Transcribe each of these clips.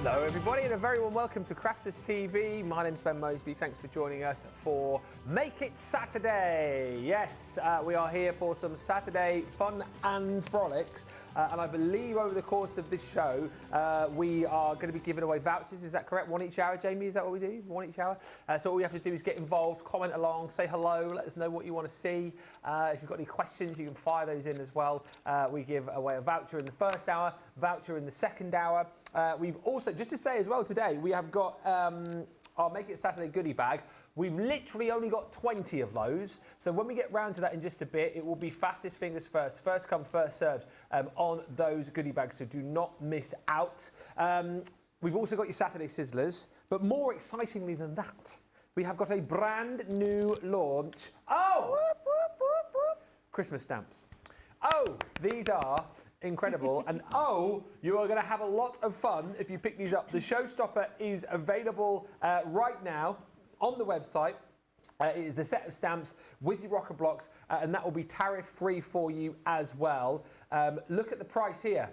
Hello everybody and a very warm welcome to Crafters TV. My name's Ben Moseby. Thanks for joining us for Make It Saturday. Yes, we are here for some Saturday fun and frolics. And I believe over the course of this show, we are going to be giving away vouchers. Is that correct? One each hour, Jamie? Is that what we do? One each hour? So all you have to do is get involved, comment along, say hello, let us know what you want to see. If you've got any questions, you can fire those in as well. We give away a voucher in the first hour, voucher in the second hour. We've also, just to say as well today, we have got our Make It Saturday goodie bag. We've literally only got 20 of those. So when we get round to that in just a bit, it will be fastest fingers first. First come, first served on those goodie bags. So do not miss out. We've also got your Saturday Sizzlers. But more excitingly than that, we have got a brand new launch. Oh! Whoop, whoop, whoop, whoop. Christmas stamps. Oh, these are incredible. And oh, you are going to have a lot of fun if you pick these up. The Showstopper is available right now on the website. It is the set of stamps with your rocker blocks, and that will be tariff free for you as well. Look at the price here.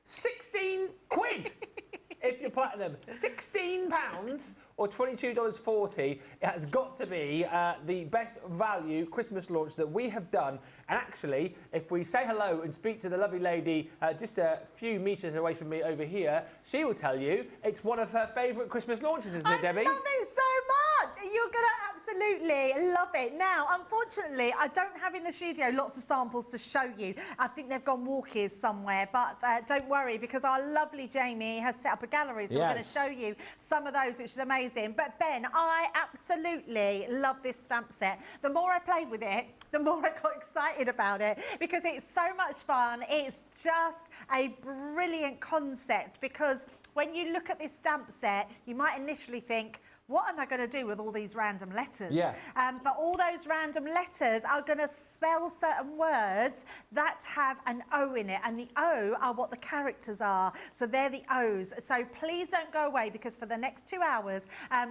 16 quid if you're platinum. £16 or $22.40. It has got to be the best value Christmas launch that we have done. And actually, if we say hello and speak to the lovely lady just a few metres away from me over here, she will tell you it's one of her favourite Christmas launches, isn't it, Debbie? I love it so much. You're going to absolutely love it. Now, unfortunately, I don't have in the studio lots of samples to show you. I think they've gone walkies somewhere, but don't worry, because our lovely Jamie has set up a gallery, so we're going to show you some of those, which is amazing. But Ben, I absolutely love this stamp set. The more I played with it, the more I got excited about it, because it's so much fun. It's just a brilliant concept, because when you look at this stamp set, you might initially think, what am I going to do with all these random letters? Yeah. But all those random letters are going to spell certain words that have an O in it, and the O are what the characters are. So they're the O's. So please don't go away, because for the next 2 hours,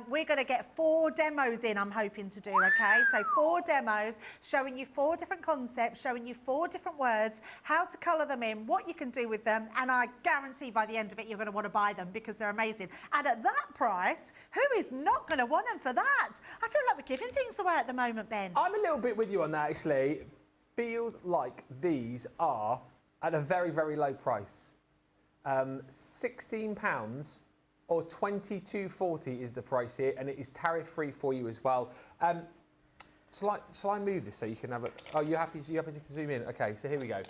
we're going to get 4 demos in, I'm hoping to do, okay? So 4 demos showing you 4 different concepts, showing you 4 different words, how to colour them in, what you can do with them, and I guarantee by the end of it, you're going to want to buy them because they're amazing. And at that price, who is not going to want them for that? I feel like we're giving things away at the moment, Ben. I'm a little bit with you on that, actually. Feels like these are at a very, very low price. £16 or $22.40 is the price here, and it is tariff-free for you as well. Shall I move this so you can have a... Oh, you happy to zoom in? Okay, so here we go.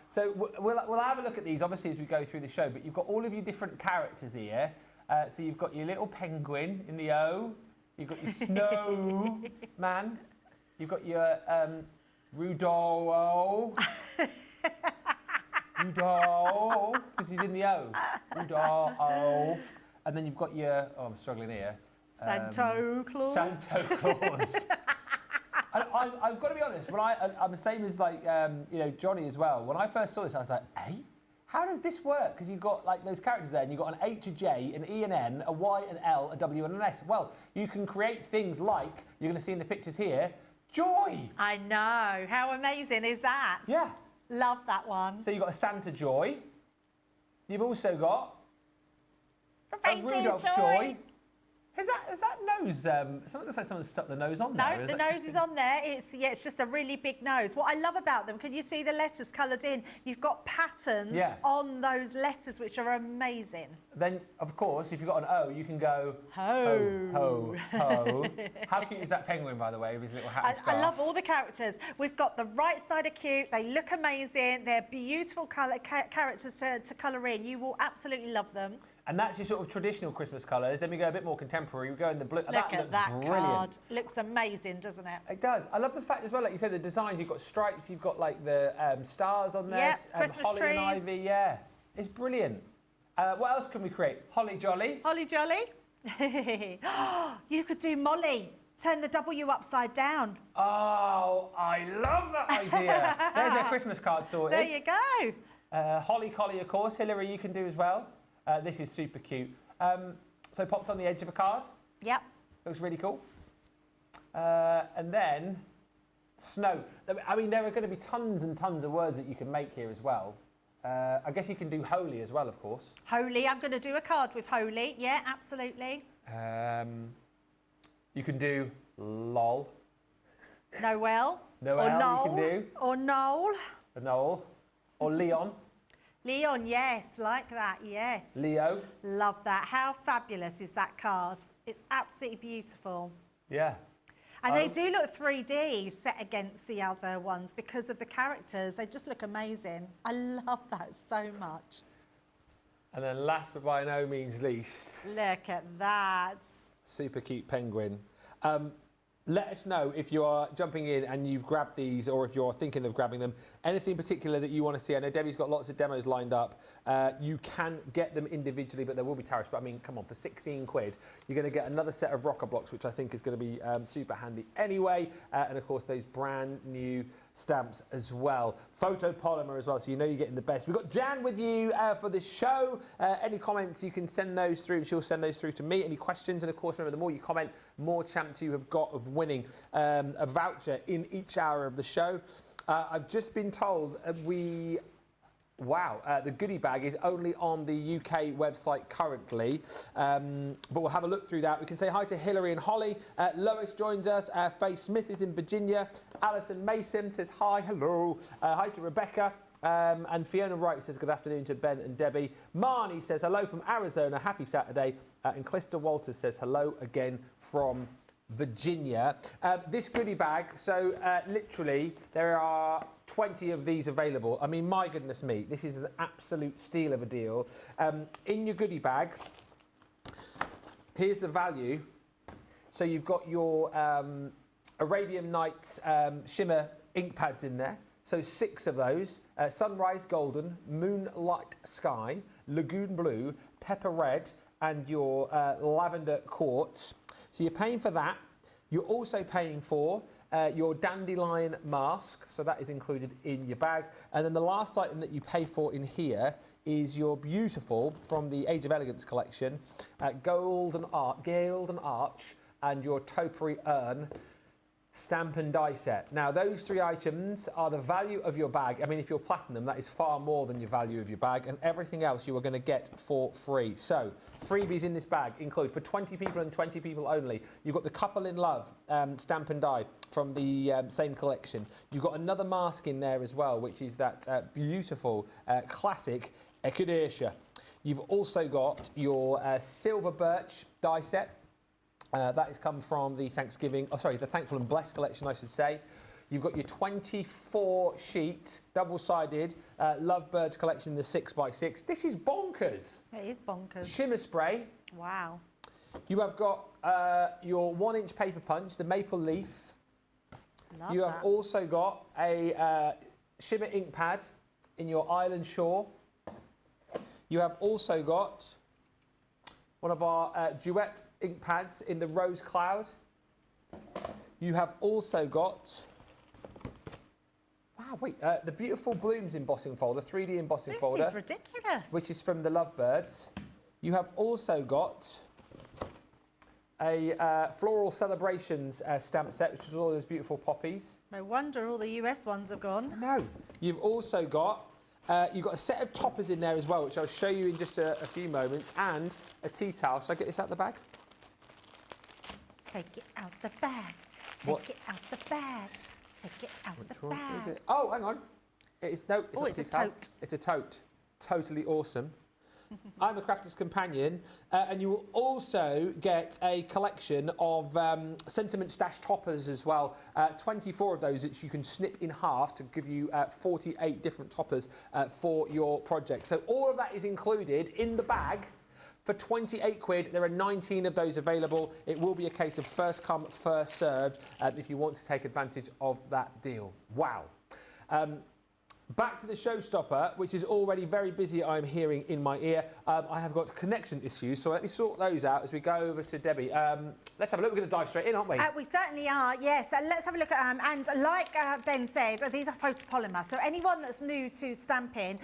So we'll have a look at these, obviously, as we go through the show, but you've got all of your different characters here. So you've got your little penguin in the O. You've got your snowman. You've got your Rudolph. Rudolph, because he's in the O. Rudolph. And then you've got your... Oh, I'm struggling here. Santa Claus. Santa Claus. I've got to be honest. I'm the same as like you know, Johnny as well. When I first saw this, I was like, "Hey, how does this work?" Because you've got like those characters there, and you've got an H, a J, an E, an N, a Y, an L, a W, and an S. Well, you can create things like you're going to see in the pictures here. Joy. I know. How amazing is that? Yeah. Love that one. So you've got a Santa Joy. You've also got a Rudolph Joy. Is that nose? Something looks like someone stuck the nose on there. No, the nose is on there. It's just a really big nose. What I love about them, can you see the letters coloured in? You've got patterns on those letters, which are amazing. Then, of course, if you've got an O, you can go ho, ho, ho, ho. How cute is that penguin, by the way, with his little hat and scarf? I love all the characters. We've got the right side are cute. They look amazing. They're beautiful characters to colour in. You will absolutely love them. And that's your sort of traditional Christmas colours. Then we go a bit more contemporary. We go in the blue. Look at that card. Looks amazing, doesn't it? It does. I love the fact as well, like you said, the designs. You've got stripes. You've got like the stars on there. Yeah, Christmas holly trees. and ivy. Yeah, it's brilliant. What else can we create? Holly jolly. Holly jolly. You could do Molly. Turn the W upside down. Oh, I love that idea. There's a Christmas card sorted. There you go. Holly collie, of course. Hillary, you can do as well. This is super cute. So popped on the edge of a card. Yep. Looks really cool. And then snow. I mean, there are going to be tons and tons of words that you can make here as well. I guess you can do Holy as well, of course. Holy, I'm going to do a card with Holy. Yeah, absolutely. You can do LOL. Noel. Noel, or Noel. You can do. Or Noel. Noel. Or Leon. Leon, yes, like that, yes. Leo. Love that. How fabulous is that card? It's absolutely beautiful. Yeah. And they do look 3D set against the other ones because of the characters. They just look amazing. I love that so much. And then last but by no means least. Look at that. Super cute penguin. Let us know if you are jumping in and you've grabbed these or if you're thinking of grabbing them. Anything particular that you want to see. I know Debbie's got lots of demos lined up. You can get them individually, but there will be tariffs. But I mean, come on, for 16 quid, you're going to get another set of rocker blocks, which I think is going to be super handy anyway. And of course, those brand new stamps as well. Photopolymer as well, so you know you're getting the best. We've got Jan with you for the show. Any comments, you can send those through and she'll send those through to me. Any questions, and of course, remember, the more you comment, more chance you have got of winning a voucher in each hour of the show. I've just been told the goodie bag is only on the UK website currently, but we'll have a look through that. We can say hi to Hillary and Holly. Lois joins us. Faye Smith is in Virginia. Alison Mason says hi, hello. Hi to Rebecca. And Fiona Wright says good afternoon to Ben and Debbie. Marnie says hello from Arizona, happy Saturday. And Clista Walters says hello again from Virginia. This goodie bag, so literally there are 20 of these available. I mean, my goodness me, this is an absolute steal of a deal. In your goodie bag, here's the value. So you've got your Arabian Nights shimmer ink pads in there. So 6 of those, Sunrise Golden, Moonlight Sky, Lagoon Blue, Pepper Red, and your Lavender Quartz. So you're paying for that. You're also paying for your dandelion mask, so that is included in your bag. And then the last item that you pay for in here is your beautiful, from the Age of Elegance collection, Golden Arch and your Topiary Urn stamp and die set. Now, those 3 items are the value of your bag. I mean, if you're platinum, that is far more than your value of your bag, and everything else you are going to get for free. So, freebies in this bag include, for 20 people and 20 people only, you've got the Couple in Love stamp and die from the same collection. You've got another mask in there as well, which is that beautiful classic Echinacea. You've also got your Silver Birch die set. That has come from the the Thankful and Blessed collection, I should say. You've got your 24 sheet, double-sided Lovebirds collection, the 6x6. This is bonkers. It is bonkers. Shimmer spray. Wow. You have got your 1-inch paper punch, the Maple Leaf. Love you have that. also got a shimmer ink pad in your Island Shore. You have also got one of our duet ink pads in the Rose Cloud. You have also got, the beautiful Blooms embossing folder, 3D embossing folder. This is ridiculous. Which is from the Lovebirds. You have also got a Floral Celebrations stamp set, which is all those beautiful poppies. No wonder all the US ones have gone. No. You've also got you've got a set of toppers in there as well, which I'll show you in just a few moments, and a tea towel. Shall I get this out of the bag? Take it out the bag. Take it out the bag. Take it out the bag. Is it? Oh, hang on. It's not it's a a towel. tote. It's a tote. Totally awesome. I'm a Crafter's Companion, and you will also get a collection of Sentiment Stash toppers as well. 24 of those which you can snip in half to give you 48 different toppers for your project. So all of that is included in the bag. For 28 quid, there are 19 of those available. It will be a case of first come, first served if you want to take advantage of that deal. Wow. Back to the Showstopper, which is already very busy, I'm hearing in my ear. I have got connection issues, so let me sort those out as we go over to Debbie. Let's have a look. We're going to dive straight in, aren't we? We certainly are, yes. Let's have a look at and like Ben said, these are photopolymer. So anyone that's new to stamping,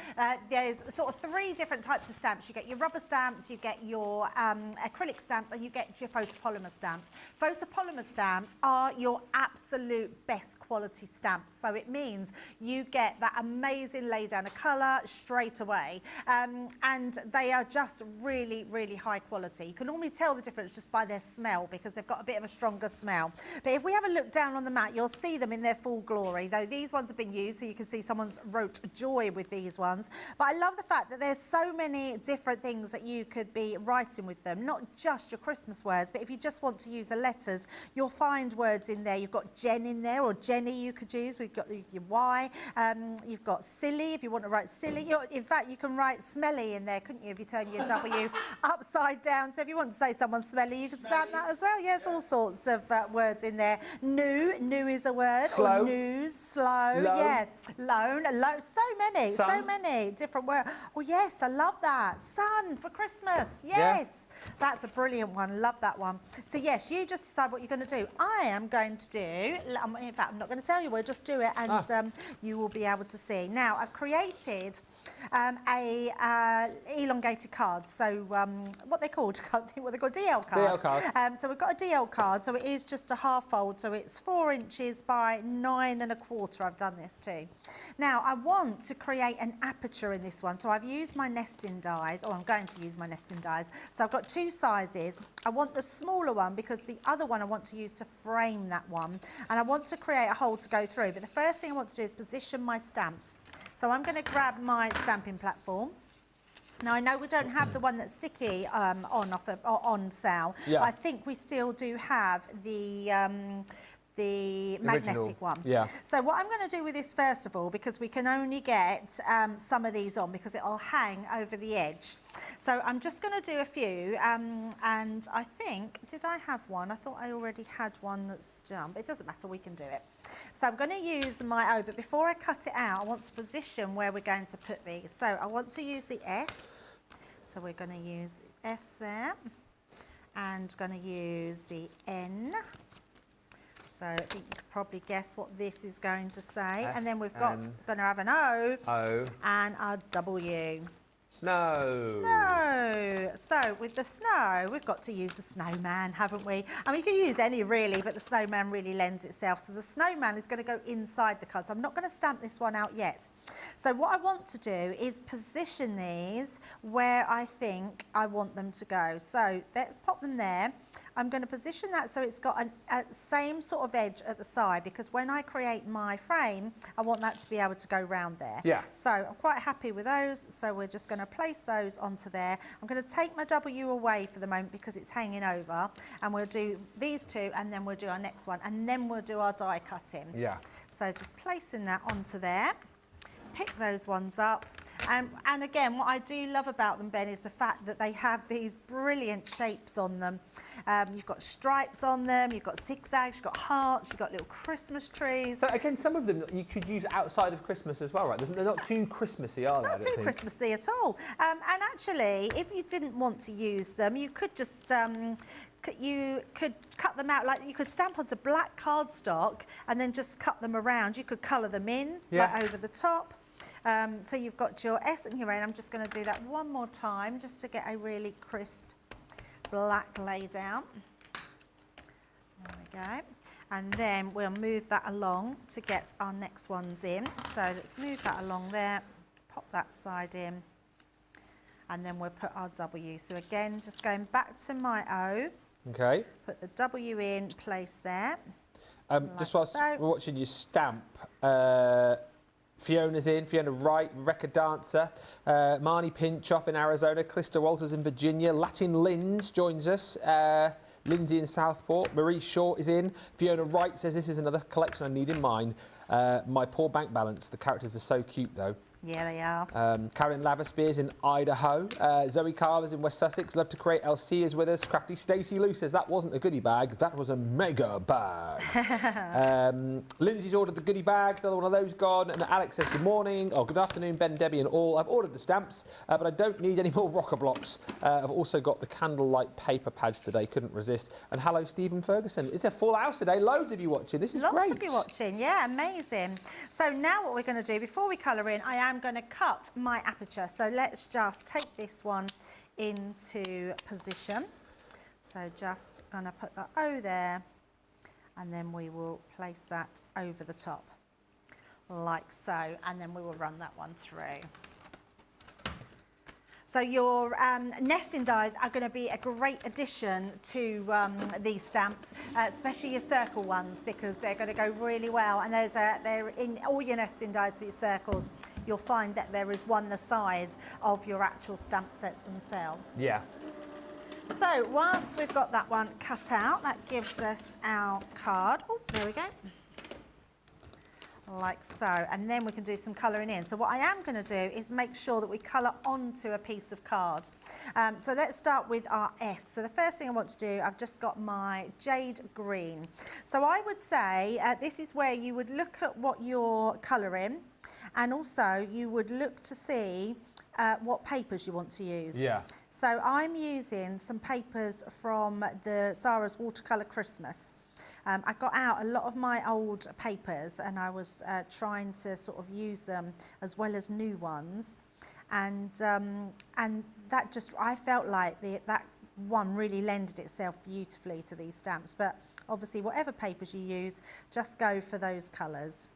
there's sort of 3 different types of stamps. You get your rubber stamps, you get your acrylic stamps, and you get your photopolymer stamps. Photopolymer stamps are your absolute best quality stamps. So it means you get that amazing amazing lay down of colour straight away. And they are just really, really high quality. You can normally tell the difference just by their smell because they've got a bit of a stronger smell. But if we have a look down on the mat, you'll see them in their full glory, though these ones have been used, so you can see someone's wrote joy with these ones. But I love the fact that there's so many different things that you could be writing with them, not just your Christmas words, but if you just want to use the letters, you'll find words in there. You've got Jen in there, or Jenny you could use. We've got your Y. You've got silly if you want to write silly. In fact, you can write smelly in there, couldn't you, if you turn your W upside down. So if you want to say someone's smelly, you can stamp that as well. Yes, all sorts of words in there. New is a word. Slow. Or news, slow. Low. Yeah, loan, low. So many, Sun. so many different words. Oh yes, I love that. Sun for Christmas. Yes, that's a brilliant one. Love that one. So yes, you just decide what you're going to do. I am going to do. In fact, I'm not going to tell you. We'll just do it, and you will be able to see. Now, I've created a elongated card. So what they called? I can't think what they called. DL card. DL card. So we've got a DL card. So it is just a half fold. So it's 4 inches by 9 1/4. I've done this too. Now I want to create an aperture in this one. So I've used my nesting dies, or I'm going to use my nesting dies. So I've got 2 sizes. I want the smaller one because the other one I want to use to frame that one. And I want to create a hole to go through. But the first thing I want to do is position my stamps. So I'm going to grab my stamping platform. Now I know we don't have the one that's sticky on sale, but I think we still do have the magnetic one. Yeah. So what I'm going to do with this first of all, because we can only get some of these on because it'll hang over the edge. So I'm just going to do a few, and I think, did I have one? I thought I already had one that's done, but it doesn't matter, we can do it. So I'm going to use my O, but before I cut it out, I want to position where we're going to put these. So I want to use the S. So we're going to use the S there, and going to use the N. So I think you could probably guess what this is going to say. And then we've going to have an O, and a W. Snow. Snow. So with the snow, we've got to use the snowman, haven't we? I mean, you can use any really, but the snowman really lends itself. So the snowman is going to go inside the card. So I'm not going to stamp this one out yet. So what I want to do is position these where I think I want them to go. So let's pop them there. I'm going to position that so it's got a same sort of edge at the side, because when I create my frame, I want that to be able to go round there. Yeah. So I'm quite happy with those. So we're just going to place those onto there. I'm going to take my W away for the moment because it's hanging over, and we'll do these 2, and then we'll do our next one, and then we'll do our die cutting. Yeah. So just placing that onto there, pick those ones up. And again, what I do love about them, Ben, is the fact that they have these brilliant shapes on them. You've got stripes on them, you've got zigzags, you've got hearts, you've got little Christmas trees. So again, some of them you could use outside of Christmas as well, right? They're not too Christmassy, are they? Not too Christmassy at all. And actually, if you didn't want to use them, you could just you could cut them out, like you could stamp onto black cardstock and then just cut them around. You could colour them in, like over the top. So you've got your S and your N. I'm just going to do that one more time just to get a really crisp black lay down. There we go. And then we'll move that along to get our next ones in. So let's move that along there, pop that side in, and then we'll put our W. So again, just going back to my O. Okay. Put the W in place there. Just whilst we're watching you stamp, Fiona's in, Fiona Wright, Rebecca Dancer, Marnie Pinchoff in Arizona, Calista Walters in Virginia, Latin Linz joins us, Lindsay in Southport, Marie Short is in, Fiona Wright says this is another collection I need in mine, my poor bank balance, the characters are so cute though. Yeah, they are. Karen Laverspears in Idaho. Zoe Carver's in West Sussex. Love to Create. LC is with us. Crafty Stacey Lou says that wasn't a goodie bag. That was a mega bag. Lindsay's ordered the goodie bag. Another one of those gone. And Alex says good morning. Oh, good afternoon, Ben, Debbie and all. I've ordered the stamps, but I don't need any more rocker blocks. I've also got the candlelight paper pads today. Couldn't resist. And hello, Stephen Ferguson. It's a full house today. Loads of you watching. This is great. Lots of you watching. Yeah, amazing. So now what we're going to do, before we colour in, I am going to cut my aperture. So let's just take this one into position. So just going to put the O there, and then we will place that over the top. like so, and then we will run that one through. So your nesting dies are going to be a great addition to these stamps, especially your circle ones, because they're going to go really well. And they're in all your nesting dies for your circles. You'll find that there is one the size of your actual stamp sets themselves. Yeah. So once we've got that one cut out, that gives us our card. Oh, there we go. Like so, and then we can do some colouring in. So what I am going to do is make sure that we colour onto a piece of card. So let's start with our S. So the first thing I want to do, I've just got my jade green. So I would say this is where you would look at what you're colouring, and also you would look to see what papers you want to use. Yeah. So I'm using some papers from the Sarah's Watercolour Christmas. I got out a lot of my old papers, and I was trying to sort of use them as well as new ones, and that just, I felt like that one really lended itself beautifully to these stamps. But obviously, whatever papers you use, just go for those colours.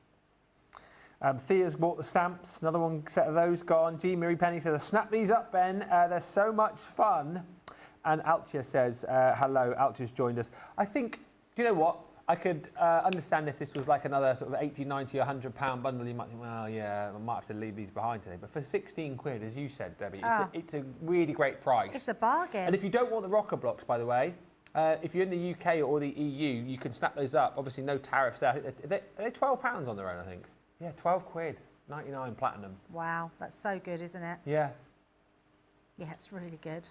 Thea's bought the stamps, another one set of those gone. G. Mary Penny says, snap these up, Ben, they're so much fun. And Altia says, hello, Altia's joined us. I think, do you know what? I could understand if this was like another sort of 80, 90, £100 bundle. You might think, well, yeah, I might have to leave these behind today. But for 16 quid, as you said, Debbie, it's a really great price. It's a bargain. And if you don't want the rocker blocks, by the way, if you're in the UK or the EU, you can snap those up. Obviously, no tariffs there. They're £12 on their own, I think. Yeah, 12 quid, 99 platinum. Wow, that's so good, isn't it? Yeah. Yeah, it's really good.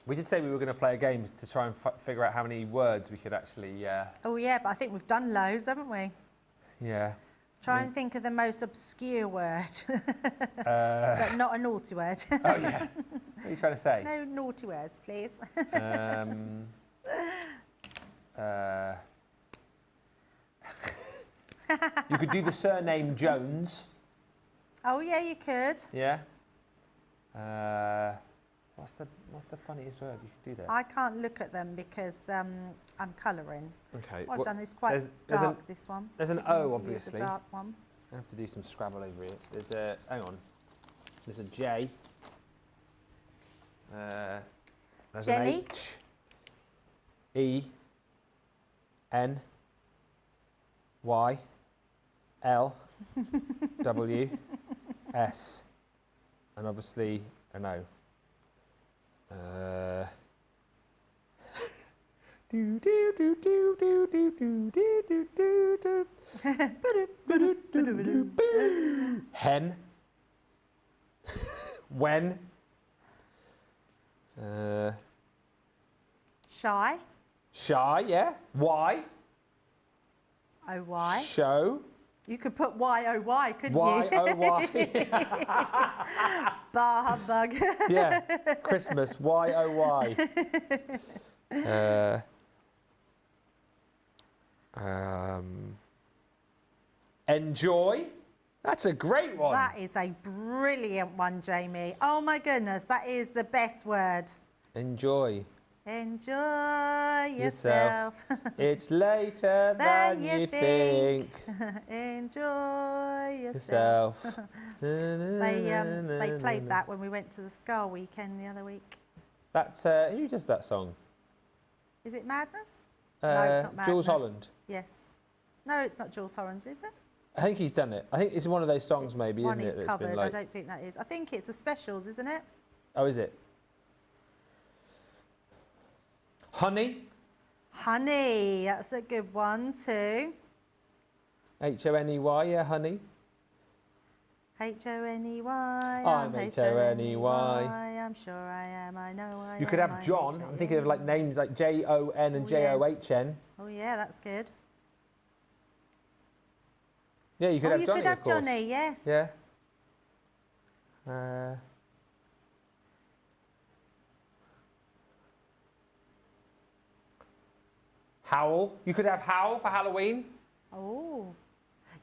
We did say we were going to play a game to try and figure out how many words we could actually... Oh yeah, but I think we've done loads, haven't we? Yeah. Try and think of the most obscure word. But not a naughty word. Oh yeah. What are you trying to say? No naughty words, please. You could do the surname Jones. Oh yeah, you could. Yeah. What's the funniest word you could do there? I can't look at them because I'm colouring. Okay. What I've done is quite dark, this one. There's an I O, need to use obviously. a dark one. I have to do some Scrabble over it. There's a, hang on. There's a J. There's Jelly. an H. E. N. Y. L. W. S. And obviously an O. Do do do do do do do do do do do. Hen. When. Shy. Shy, yeah. Why. O-Y. Show. You could put Y-O-Y, couldn't you? Y-O-Y. Bar humbug. Yeah. Christmas. Y-O-Y. Enjoy. That's a great one. That is a brilliant one, Jamie. Oh my goodness, that is the best word. Enjoy. Enjoy yourself. It's later than you think. Enjoy yourself. They played that when we went to the Scar weekend the other week. That's who does that song? Is it Madness? No, it's not Madness. Jules Holland. Yes. No, it's not Jules Holland, is it? I think he's done it. I think it's one of those songs, maybe, One isn't it? is that's covered. been like... I don't think that is. I think it's the Specials, isn't it? Oh, is it? Honey. Honey, that's a good one too. H-O-N-E-Y, yeah, honey. H-O-N-E-Y. I'm H-O-N-E-Y. I'm sure I am. I know I am. You could have John. I'm thinking of like names like J-O-N and J-O-H-N. Oh yeah, that's good. Yeah, you could have Johnny, you could have of course. Johnny, yes. Yeah. Howl. You could have Howl for Halloween. Oh.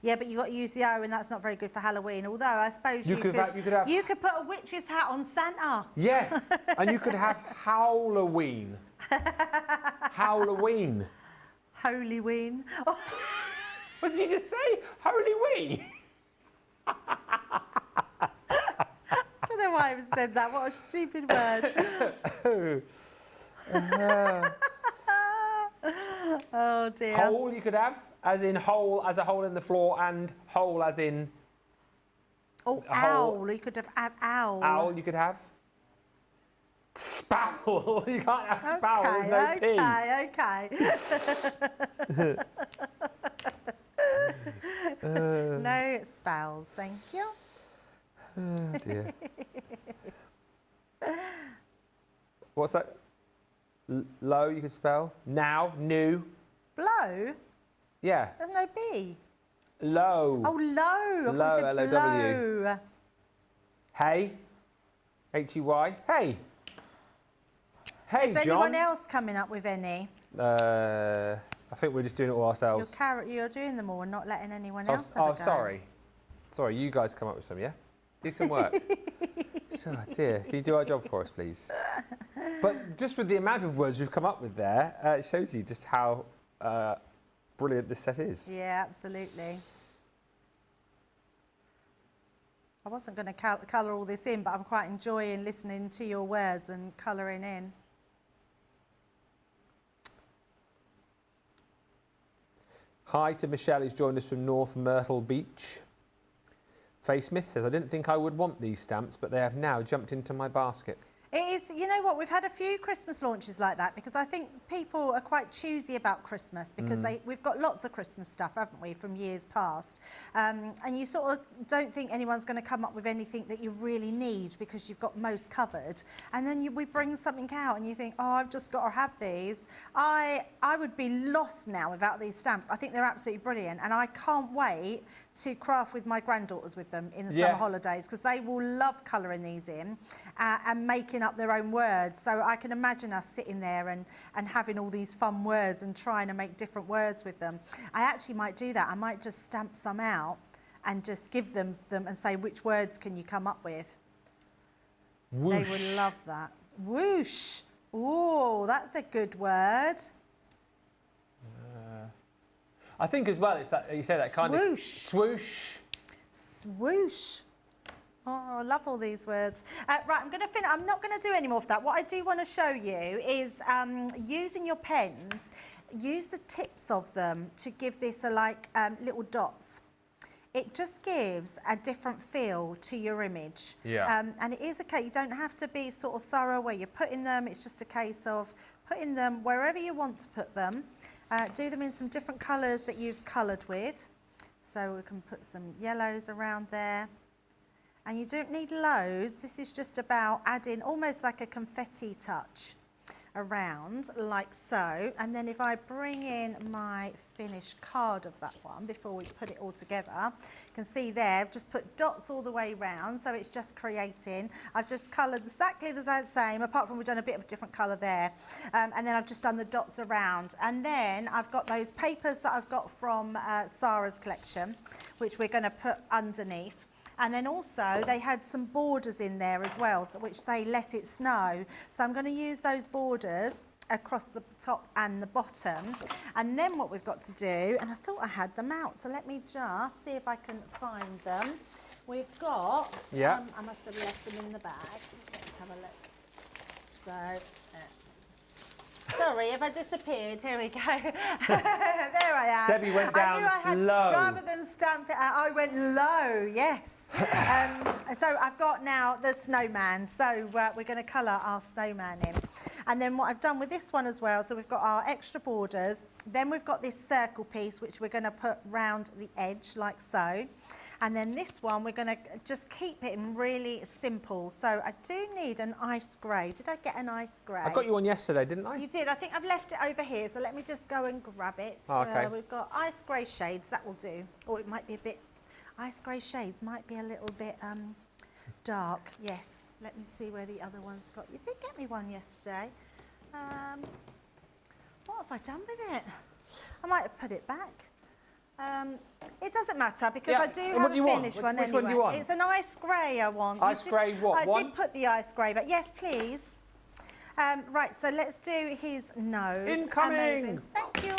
Yeah, but you got to use the O, and that's not very good for Halloween. Although I suppose you could put a witch's hat on Santa. Yes, and you could have Halloween. Halloween. Holyween. What did you just say? Holy wee. I don't know why I even said that. What a stupid word. Oh dear. Hole you could have, as in hole as a hole in the floor, and hole as in. Oh, owl. You could have owl. Owl you could have. Spowl. You can't have spowl. There's no P. Okay. No spells, thank you. Oh dear. What's that? Low you could spell. Now, new. Blow? Yeah. There's no B. Low. Oh, low. I thought Low, you said L-O-W. blow. Hey. H-E-Y. Hey. Hey, Is John. anyone else coming up with any? I think we're just doing it all ourselves. You're doing them all and not letting anyone else have a go. Sorry. Sorry, you guys come up with some, yeah? Do some work. Oh, dear. Can you do our job for us, please? But just with the amount of words we've come up with there, it shows you just how brilliant this set is. Yeah, absolutely. I wasn't going to colour all this in, but I'm quite enjoying listening to your words and colouring in. Hi to Michelle, who's joined us from North Myrtle Beach. Faye Smith says, I didn't think I would want these stamps, but they have now jumped into my basket. It is, you know what, we've had a few Christmas launches like that because I think people are quite choosy about Christmas because we've got lots of Christmas stuff, haven't we, from years past. And you sort of don't think anyone's going to come up with anything that you really need because you've got most covered. And then we bring something out and you think, oh, I've just got to have these. I would be lost now without these stamps. I think they're absolutely brilliant and I can't wait to craft with my granddaughters with them in the summer holidays because they will love colouring these in and making up their own words. So I can imagine us sitting there and having all these fun words and trying to make different words with them. I actually might do that. I might just stamp some out and just give them and say, which words can you come up with? Whoosh. They would love that. Whoosh. Oh, that's a good word. I think as well, it's that you say that kind of swoosh. Swoosh. Oh, I love all these words. Right, I'm going to finish. I'm not going to do any more of that. What I do want to show you is using your pens, use the tips of them to give this like little dots. It just gives a different feel to your image. Yeah. And it is okay. You don't have to be sort of thorough where you're putting them. It's just a case of putting them wherever you want to put them. Do them in some different colours that you've coloured with. So we can put some yellows around there. And you don't need loads. This is just about adding almost like a confetti touch around, like so. And then if I bring in my finished card of that one before we put it all together, you can see there, I've just put dots all the way round, so it's just creating. I've just coloured exactly the same, apart from we've done a bit of a different colour there. And then I've just done the dots around. And then I've got those papers that I've got from Sarah's collection, which we're going to put underneath. And then also they had some borders in there as well, so which say let it snow. So I'm going to use those borders across the top and the bottom. And then what we've got to do, and I thought I had them out, so let me just see if I can find them. We've got, I must have left them in the bag. Let's have a look. So let's, sorry if I disappeared. Here we go. There I am. Debbie went down low. Rather than stamp it out, I went low, yes. So I've got now the snowman. So we're going to colour our snowman in. And then what I've done with this one as well, so we've got our extra borders. Then we've got this circle piece, which we're going to put round the edge like so. And then this one, we're going to just keep it in really simple. So I do need an ice grey. Did I get an ice grey? I got you one yesterday, didn't I? You did. I think I've left it over here. So let me just go and grab it. Oh, okay. We've got ice grey shades. That will do. Or it might be a bit... Ice grey shades might be a little bit dark. Yes. Let me see where the other one's got. You did get me one yesterday. What have I done with it? I might have put it back. It doesn't matter because I do have a finished one anyway. Which one do you want? It's an ice grey I want. Ice grey what? I did put the ice grey, but yes, please. Right, so let's do his nose. Incoming! Amazing. Thank you.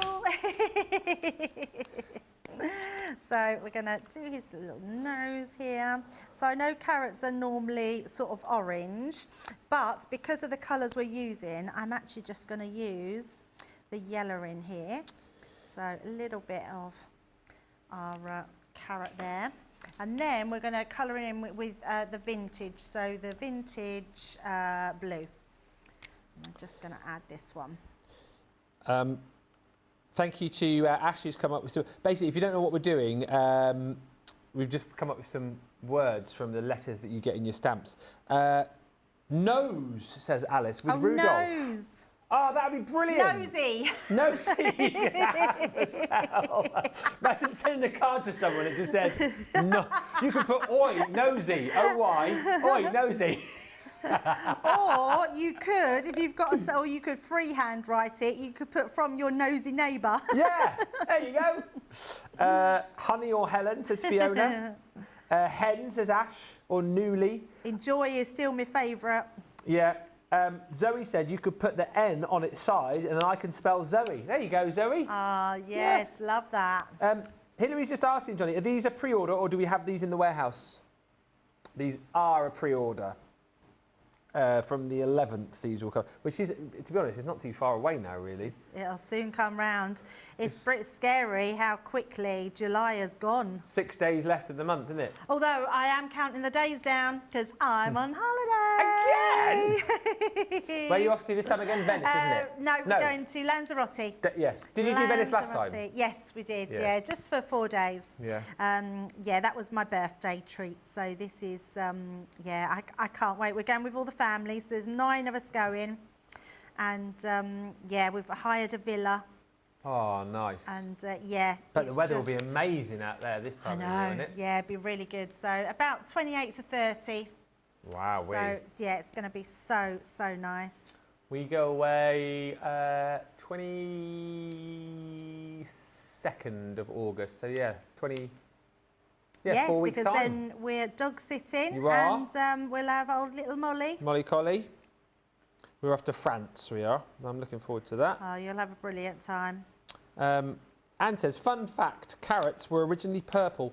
So we're going to do his little nose here. So I know carrots are normally sort of orange, but because of the colours we're using, I'm actually just going to use the yellow in here. So a little bit of our carrot there. And then we're going to colour in with the vintage, so the vintage blue. I'm just going to add this one. Thank you to Ash, who's come up with some. Basically, if you don't know what we're doing, we've just come up with some words from the letters that you get in your stamps. Nose, says Alice, with Rudolph. Nose. Oh, that would be brilliant. Nosy. Nosy, you can have as well. Imagine sending a card to someone that just says, no. You can put oi, nosy, O-Y, oi, nosy. Or you could, if you've got or you could freehand write it, you could put from your nosy neighbour. Yeah, there you go. Honey or Helen, says Fiona. Hen, says Ash, or Newly. Enjoy is still my favourite. Yeah. Zoe said you could put the N on its side and then I can spell Zoe. There you go, Zoe. Ah, yes, love that. Hillary's just asking, Johnny, are these a pre-order or do we have these in the warehouse? These are a pre-order. From the 11th, these will come, which is, to be honest, it's not too far away now, really. It'll soon come round. It's pretty scary how quickly July has gone. 6 days left of the month, isn't it? Although I am counting the days down because I'm on holiday. Again? Where are you off to this time again? Venice, isn't it? No, we're going to Lanzarote. Yes. Did you do Venice last time? Yes, we did. Yeah, just for 4 days. Yeah. Yeah, that was my birthday treat. So this is, yeah, I can't wait. We're going with all the family. So there's 9 of us going, and yeah, we've hired a villa. Oh, nice. And yeah, but the weather will be amazing out there this time of year, won't it? Yeah, it'd be really good. So about 28 to 30. Wow. So yeah, it's going to be so nice. We go away 22nd of August. So yeah, 20. Yeah, yes, 4 weeks because time. then we're dog sitting, You are. and we'll have old little Molly. Molly Collie. We're off to France, we are. I'm looking forward to that. Oh, you'll have a brilliant time. Anne says, fun fact, carrots were originally purple.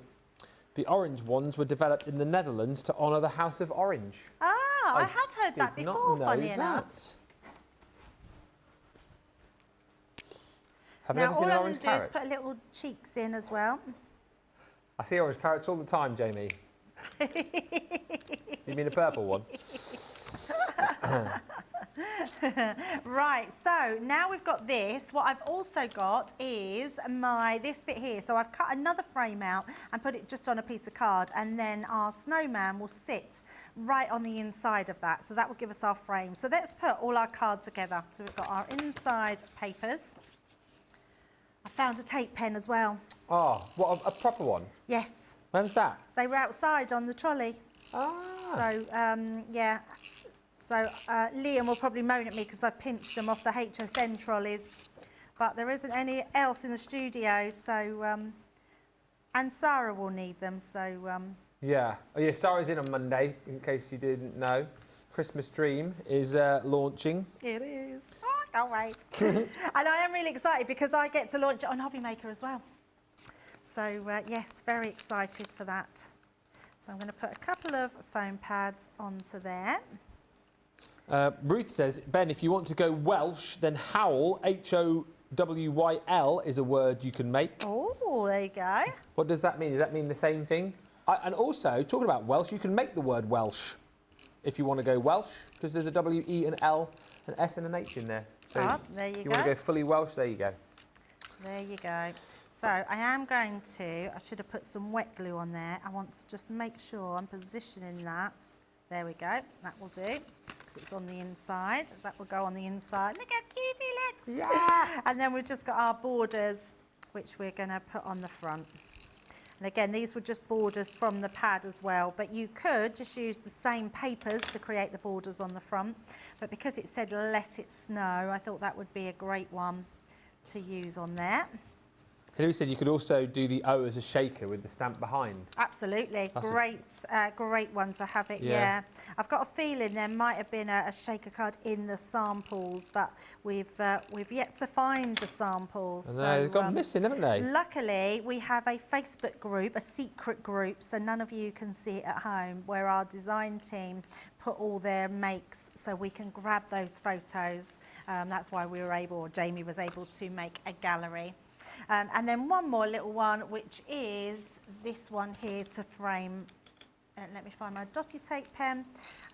The orange ones were developed in the Netherlands to honour the House of Orange. Ah, I have heard that before, funny enough. Have you ever seen an orange carrot? Put little cheeks in as well. I see orange carrots all the time, Jamie. You mean a purple one? Right, so now we've got this. What I've also got is this bit here. So I've cut another frame out and put it just on a piece of card, and then our snowman will sit right on the inside of that. So that will give us our frame. So let's put all our cards together. So we've got our inside papers. I found a tape pen as well. Oh, what, a proper one? Yes. When's that? They were outside on the trolley. Ah. So, yeah. So Liam will probably moan at me because I pinched them off the HSN trolleys. But there isn't any else in the studio, so... and Sarah will need them, so... Yeah. Oh, yeah, Sarah's in on Monday, in case you didn't know. Christmas Dream is launching. It is. Oh, I can't wait. And I am really excited because I get to launch it on Hobby Maker as well. So, yes, very excited for that. So I'm going to put a couple of foam pads onto there. Ruth says, Ben, if you want to go Welsh, then howl, H-O-W-Y-L, is a word you can make. Oh, there you go. What does that mean? Does that mean the same thing? And also, talking about Welsh, you can make the word Welsh if you want to go Welsh, because there's a W-E, an L, an S and an H in there. So there you go. If you want to go fully Welsh, there you go. There you go. So I am going to, I should have put some wet glue on there. I want to just make sure I'm positioning that. There we go. That will do, because it's on the inside. That will go on the inside. Look how cute he looks. Yeah. And then we've just got our borders, which we're going to put on the front. And again, these were just borders from the pad as well, but you could just use the same papers to create the borders on the front. But because it said let it snow, I thought that would be a great one to use on there. Hilary said you could also do the O as a shaker with the stamp behind. Absolutely. That's Great one to have it, yeah. I've got a feeling there might have been a shaker card in the samples, but we've yet to find the samples. I know, they've gone missing, haven't they? Luckily, we have a Facebook group, a secret group, so none of you can see it at home, where our design team put all their makes so we can grab those photos. That's why we were able, or Jamie was able to make a gallery. And then one more little one, which is this one here to frame. Let me find my dotty tape pen.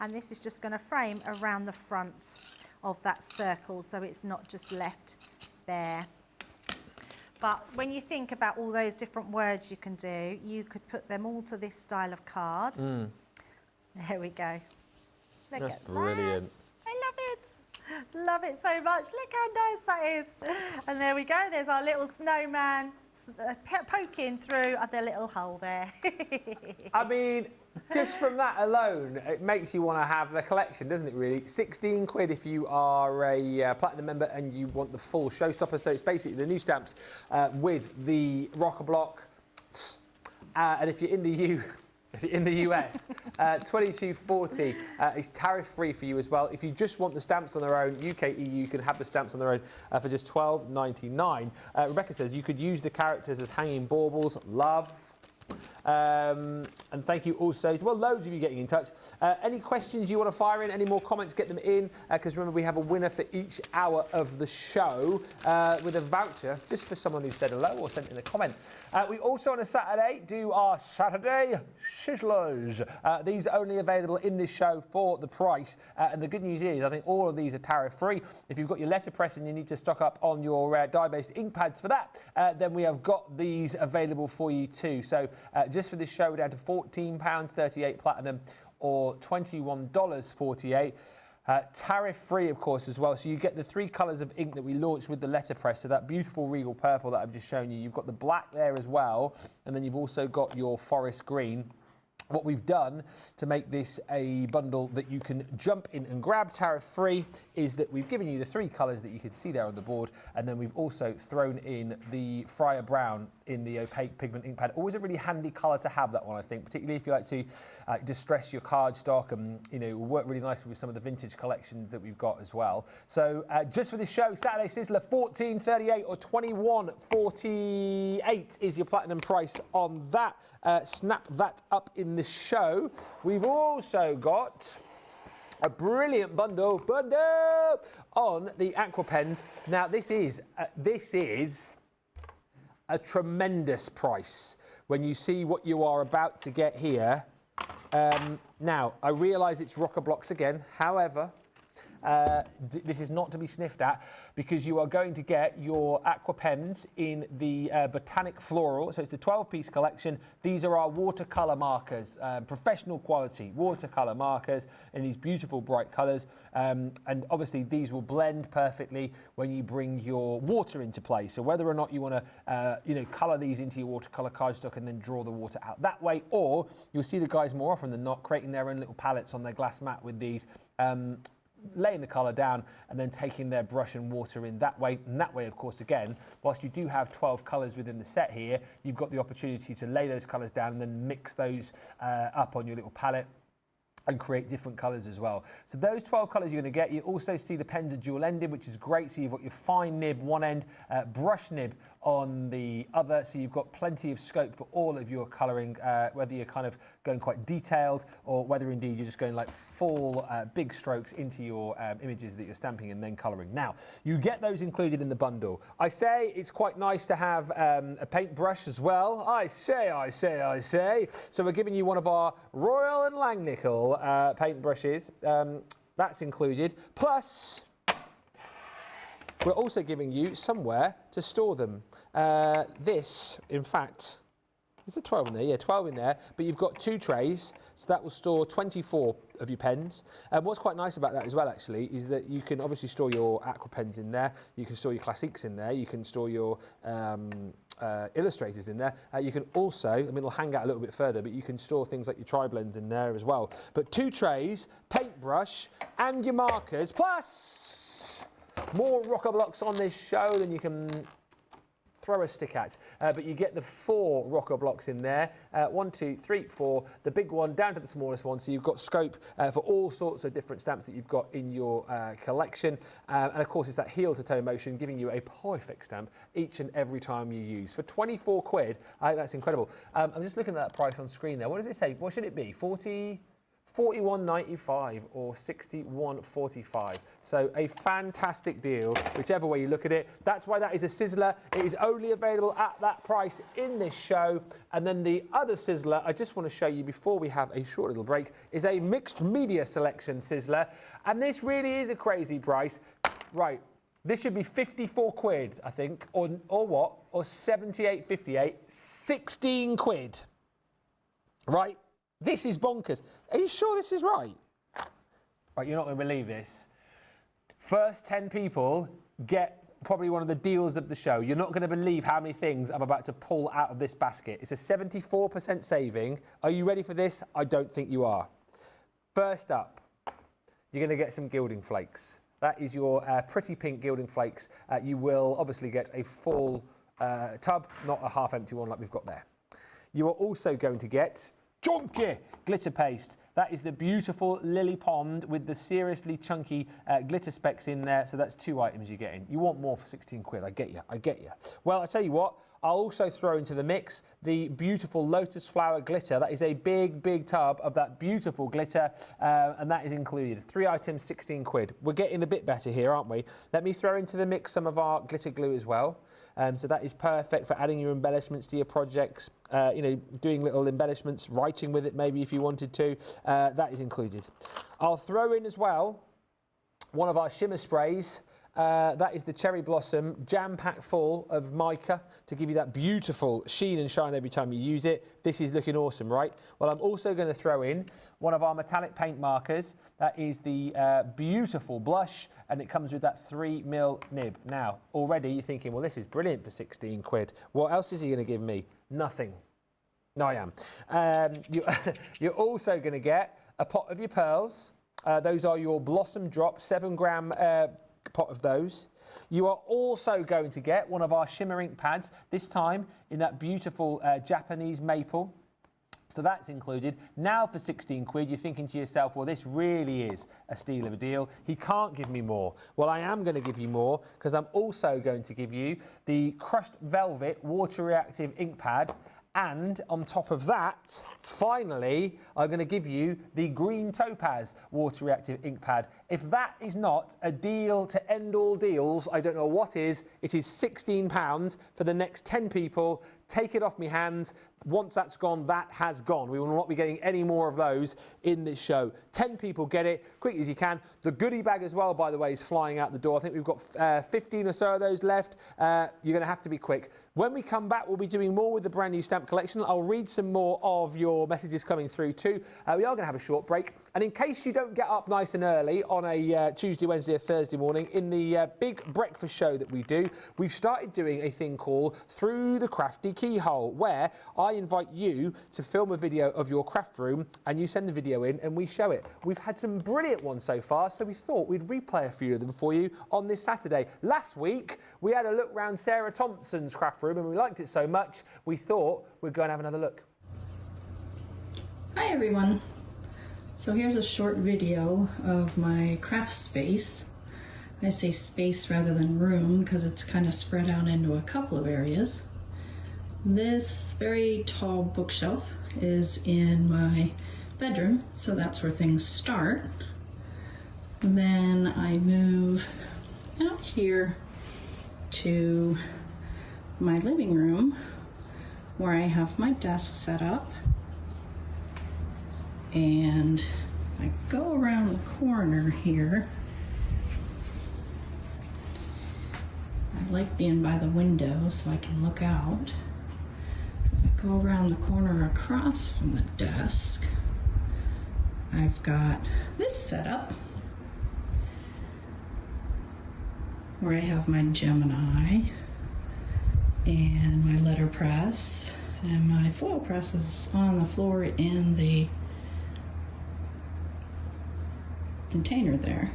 And this is just going to frame around the front of that circle, so it's not just left bare. But when you think about all those different words you can do, you could put them all to this style of card. There we go. Look That's at brilliant. that. I love it. Love it so much. Look how nice that is. And there we go. There's our little snowman poking through the little hole there. I mean, just from that alone, it makes you want to have the collection, doesn't it, really? 16 quid if you are a Platinum member and you want the full Showstopper. So it's basically the new stamps with the rocker block. And if you're in the US, 22.40 is tariff-free for you as well. If you just want the stamps on their own, UK, EU can have the stamps on their own for just $12.99. Rebecca says you could use the characters as hanging baubles. Love. And thank you also, well, loads of you getting in touch. Any questions you want to fire in, any more comments, get them in, because remember we have a winner for each hour of the show with a voucher just for someone who said hello or sent in a comment. We also on a Saturday do our Saturday Sizzlers. These are only available in this show for the price, and the good news is I think all of these are tariff free. If you've got your letterpress and you need to stock up on your dye-based ink pads for that, then we have got these available for you too. So just for this show, we're down to £14.38 Platinum or $21.48. Tariff-free, of course, as well. So you get the 3 colours of ink that we launched with the letterpress. So that beautiful regal purple that I've just shown you. You've got the black there as well. And then you've also got your forest green. What we've done to make this a bundle that you can jump in and grab tariff-free is that we've given you the 3 colours that you can see there on the board, and then we've also thrown in the Fryer Brown in the opaque pigment ink pad. Always a really handy colour to have, that one, I think, particularly if you like to distress your card stock, and it will work really nicely with some of the vintage collections that we've got as well. So just for this show, Saturday Sizzler, $14.38 or $21.48 is your platinum price on that. Snap that up in the show. We've also got a brilliant bundle on the aqua pens. Now this is a tremendous price when you see what you are about to get here. Now I realise it's rocker blocks again. However, this is not to be sniffed at, because you are going to get your aqua pens in the Botanic Floral. So it's the 12-piece collection. These are our watercolour markers, professional quality watercolour markers in these beautiful bright colours. And obviously these will blend perfectly when you bring your water into play. So whether or not you want to colour these into your watercolour cardstock and then draw the water out that way, or you'll see the guys more often than not creating their own little palettes on their glass mat with these, laying the colour down and then taking their brush and water in that way. And that way, of course, again, whilst you do have 12 colours within the set here, you've got the opportunity to lay those colours down and then mix those up on your little palette and create different colours as well. So those 12 colours you're going to get. You also see the pens are dual-ended, which is great. So you've got your fine nib one end, brush nib on the other. So you've got plenty of scope for all of your colouring, whether you're kind of going quite detailed or whether indeed you're just going like full big strokes into your images that you're stamping and then colouring. Now, you get those included in the bundle. I say it's quite nice to have a paintbrush as well. I say. So we're giving you one of our Royal and Langnickel paintbrushes. That's included. Plus, we're also giving you somewhere to store them. This, in fact, is there 12 in there? Yeah, 12 in there. But you've got 2 trays, so that will store 24 of your pens. And what's quite nice about that as well, actually, is that you can obviously store your aqua pens in there. You can store your classiques in there. You can store your illustrators in there. You can also, I mean, it'll hang out a little bit further, but you can store things like your tri-blends in there as well. But 2 trays, paintbrush, and your markers, plus more rocker blocks on this show than you can throw a stick at. But you get the 4 rocker blocks in there. 1, 2, 3, 4. The big one down to the smallest one. So you've got scope for all sorts of different stamps that you've got in your collection. And of course, it's that heel to toe motion, giving you a perfect stamp each and every time you use. For 24 quid, I think that's incredible. I'm just looking at that price on screen there. What does it say? What should it be? 41.95 or 61.45. So a fantastic deal, whichever way you look at it. That's why that is a sizzler. It is only available at that price in this show. And then the other sizzler, I just want to show you before we have a short little break, is a mixed media selection sizzler. And this really is a crazy price. Right. This should be 54 quid, I think, or what? Or 78.58, 16 quid. Right? This is bonkers. Are you sure this is right? Right, you're not going to believe this. First 10 people get probably one of the deals of the show. You're not going to believe how many things I'm about to pull out of this basket. It's a 74% saving. Are you ready for this? I don't think you are. First up, you're going to get some gilding flakes. That is your pretty pink gilding flakes. You will obviously get a full tub, not a half empty one like we've got there. You are also going to get chunky glitter paste. That is the beautiful Lily Pond with the seriously chunky glitter specks in there. So that's 2 items you're getting. You want more for 16 quid, I get you, I get you. Well, I tell you what, I'll also throw into the mix the beautiful lotus flower glitter. That is a big, big tub of that beautiful glitter, and that is included. 3 items, 16 quid. We're getting a bit better here, aren't we? Let me throw into the mix some of our glitter glue as well. So that is perfect for adding your embellishments to your projects, you know, doing little embellishments, writing with it maybe if you wanted to. That is included. I'll throw in as well one of our shimmer sprays. That is the Cherry Blossom, jam-packed full of mica to give you that beautiful sheen and shine every time you use it. This is looking awesome, right? Well, I'm also going to throw in one of our metallic paint markers. That is the beautiful blush, and it comes with that 3mm nib. Now, already you're thinking, well, this is brilliant for 16 quid. What else is he going to give me? Nothing. No, I am. You're also going to get a pot of your pearls. Those are your Blossom Drop 7-gram pot of those. You are also going to get one of our shimmer ink pads, this time in that beautiful Japanese maple. So that's included. Now for 16 quid, you're thinking to yourself, well, this really is a steal of a deal. He can't give me more. Well, I am going to give you more because I'm also going to give you the Crushed Velvet Water Reactive Ink Pad. And on top of that, finally, I'm going to give you the Green Topaz Water Reactive Ink Pad. If that is not a deal to end all deals, I don't know what is. It is £16 for the next 10 people. Take it off me hands. Once that's gone, that has gone. We will not be getting any more of those in this show. 10 people get it, quick as you can. The goodie bag as well, by the way, is flying out the door. I think we've got 15 or so of those left. You're going to have to be quick. When we come back, we'll be doing more with the brand new stamp collection. I'll read some more of your messages coming through too. We are going to have a short break. And in case you don't get up nice and early on a Tuesday, Wednesday or Thursday morning, in the big breakfast show that we do, we've started doing a thing called Through the Crafty Keyhole, where I invite you to film a video of your craft room and you send the video in and we show it. We've had some brilliant ones so far, so we thought we'd replay a few of them for you on this Saturday. Last week, we had a look round Sarah Thompson's craft room and we liked it so much, we thought we'd go and have another look. Hi everyone. So here's a short video of my craft space. I say space rather than room because it's kind of spread out into a couple of areas. This very tall bookshelf is in my bedroom, so that's where things start. Then I move out here to my living room where I have my desk set up. And if I go around the corner here, I like being by the window so I can look out. If I go around the corner across from the desk, I've got this set up where I have my Gemini and my letterpress, and my foil press is on the floor in the container there.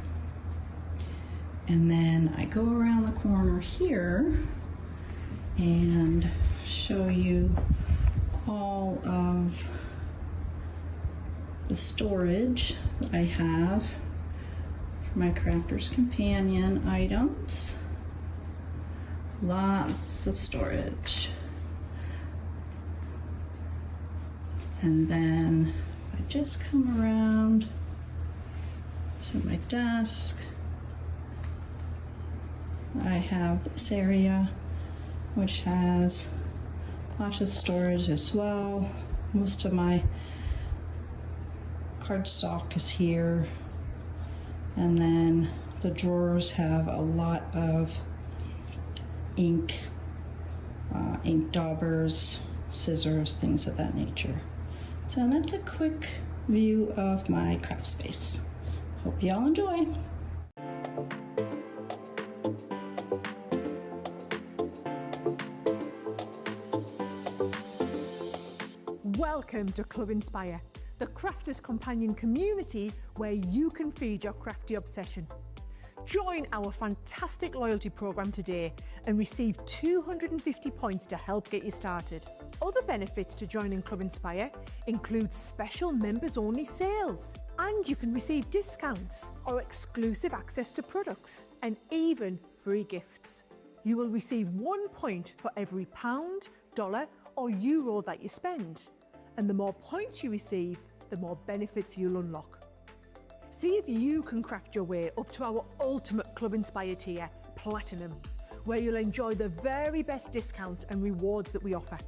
And then I go around the corner here and show you all of the storage that I have for my Crafter's Companion items. Lots of storage. And then I just come around to my desk. I have this area which has lots of storage as well. Most of my cardstock is here, and then the drawers have a lot of ink, ink daubers, scissors, things of that nature. So that's a quick view of my craft space. Hope you all enjoy. Welcome to Club Inspire, the Crafters Companion community where you can feed your crafty obsession. Join our fantastic loyalty program today and receive 250 points to help get you started. Other benefits to joining Club Inspire include special members-only sales, and you can receive discounts or exclusive access to products, and even free gifts. You will receive 1 point for every pound, dollar or euro that you spend. And the more points you receive, the more benefits you'll unlock. See if you can craft your way up to our ultimate Club Inspire tier, Platinum, where you'll enjoy the very best discounts and rewards that we offer.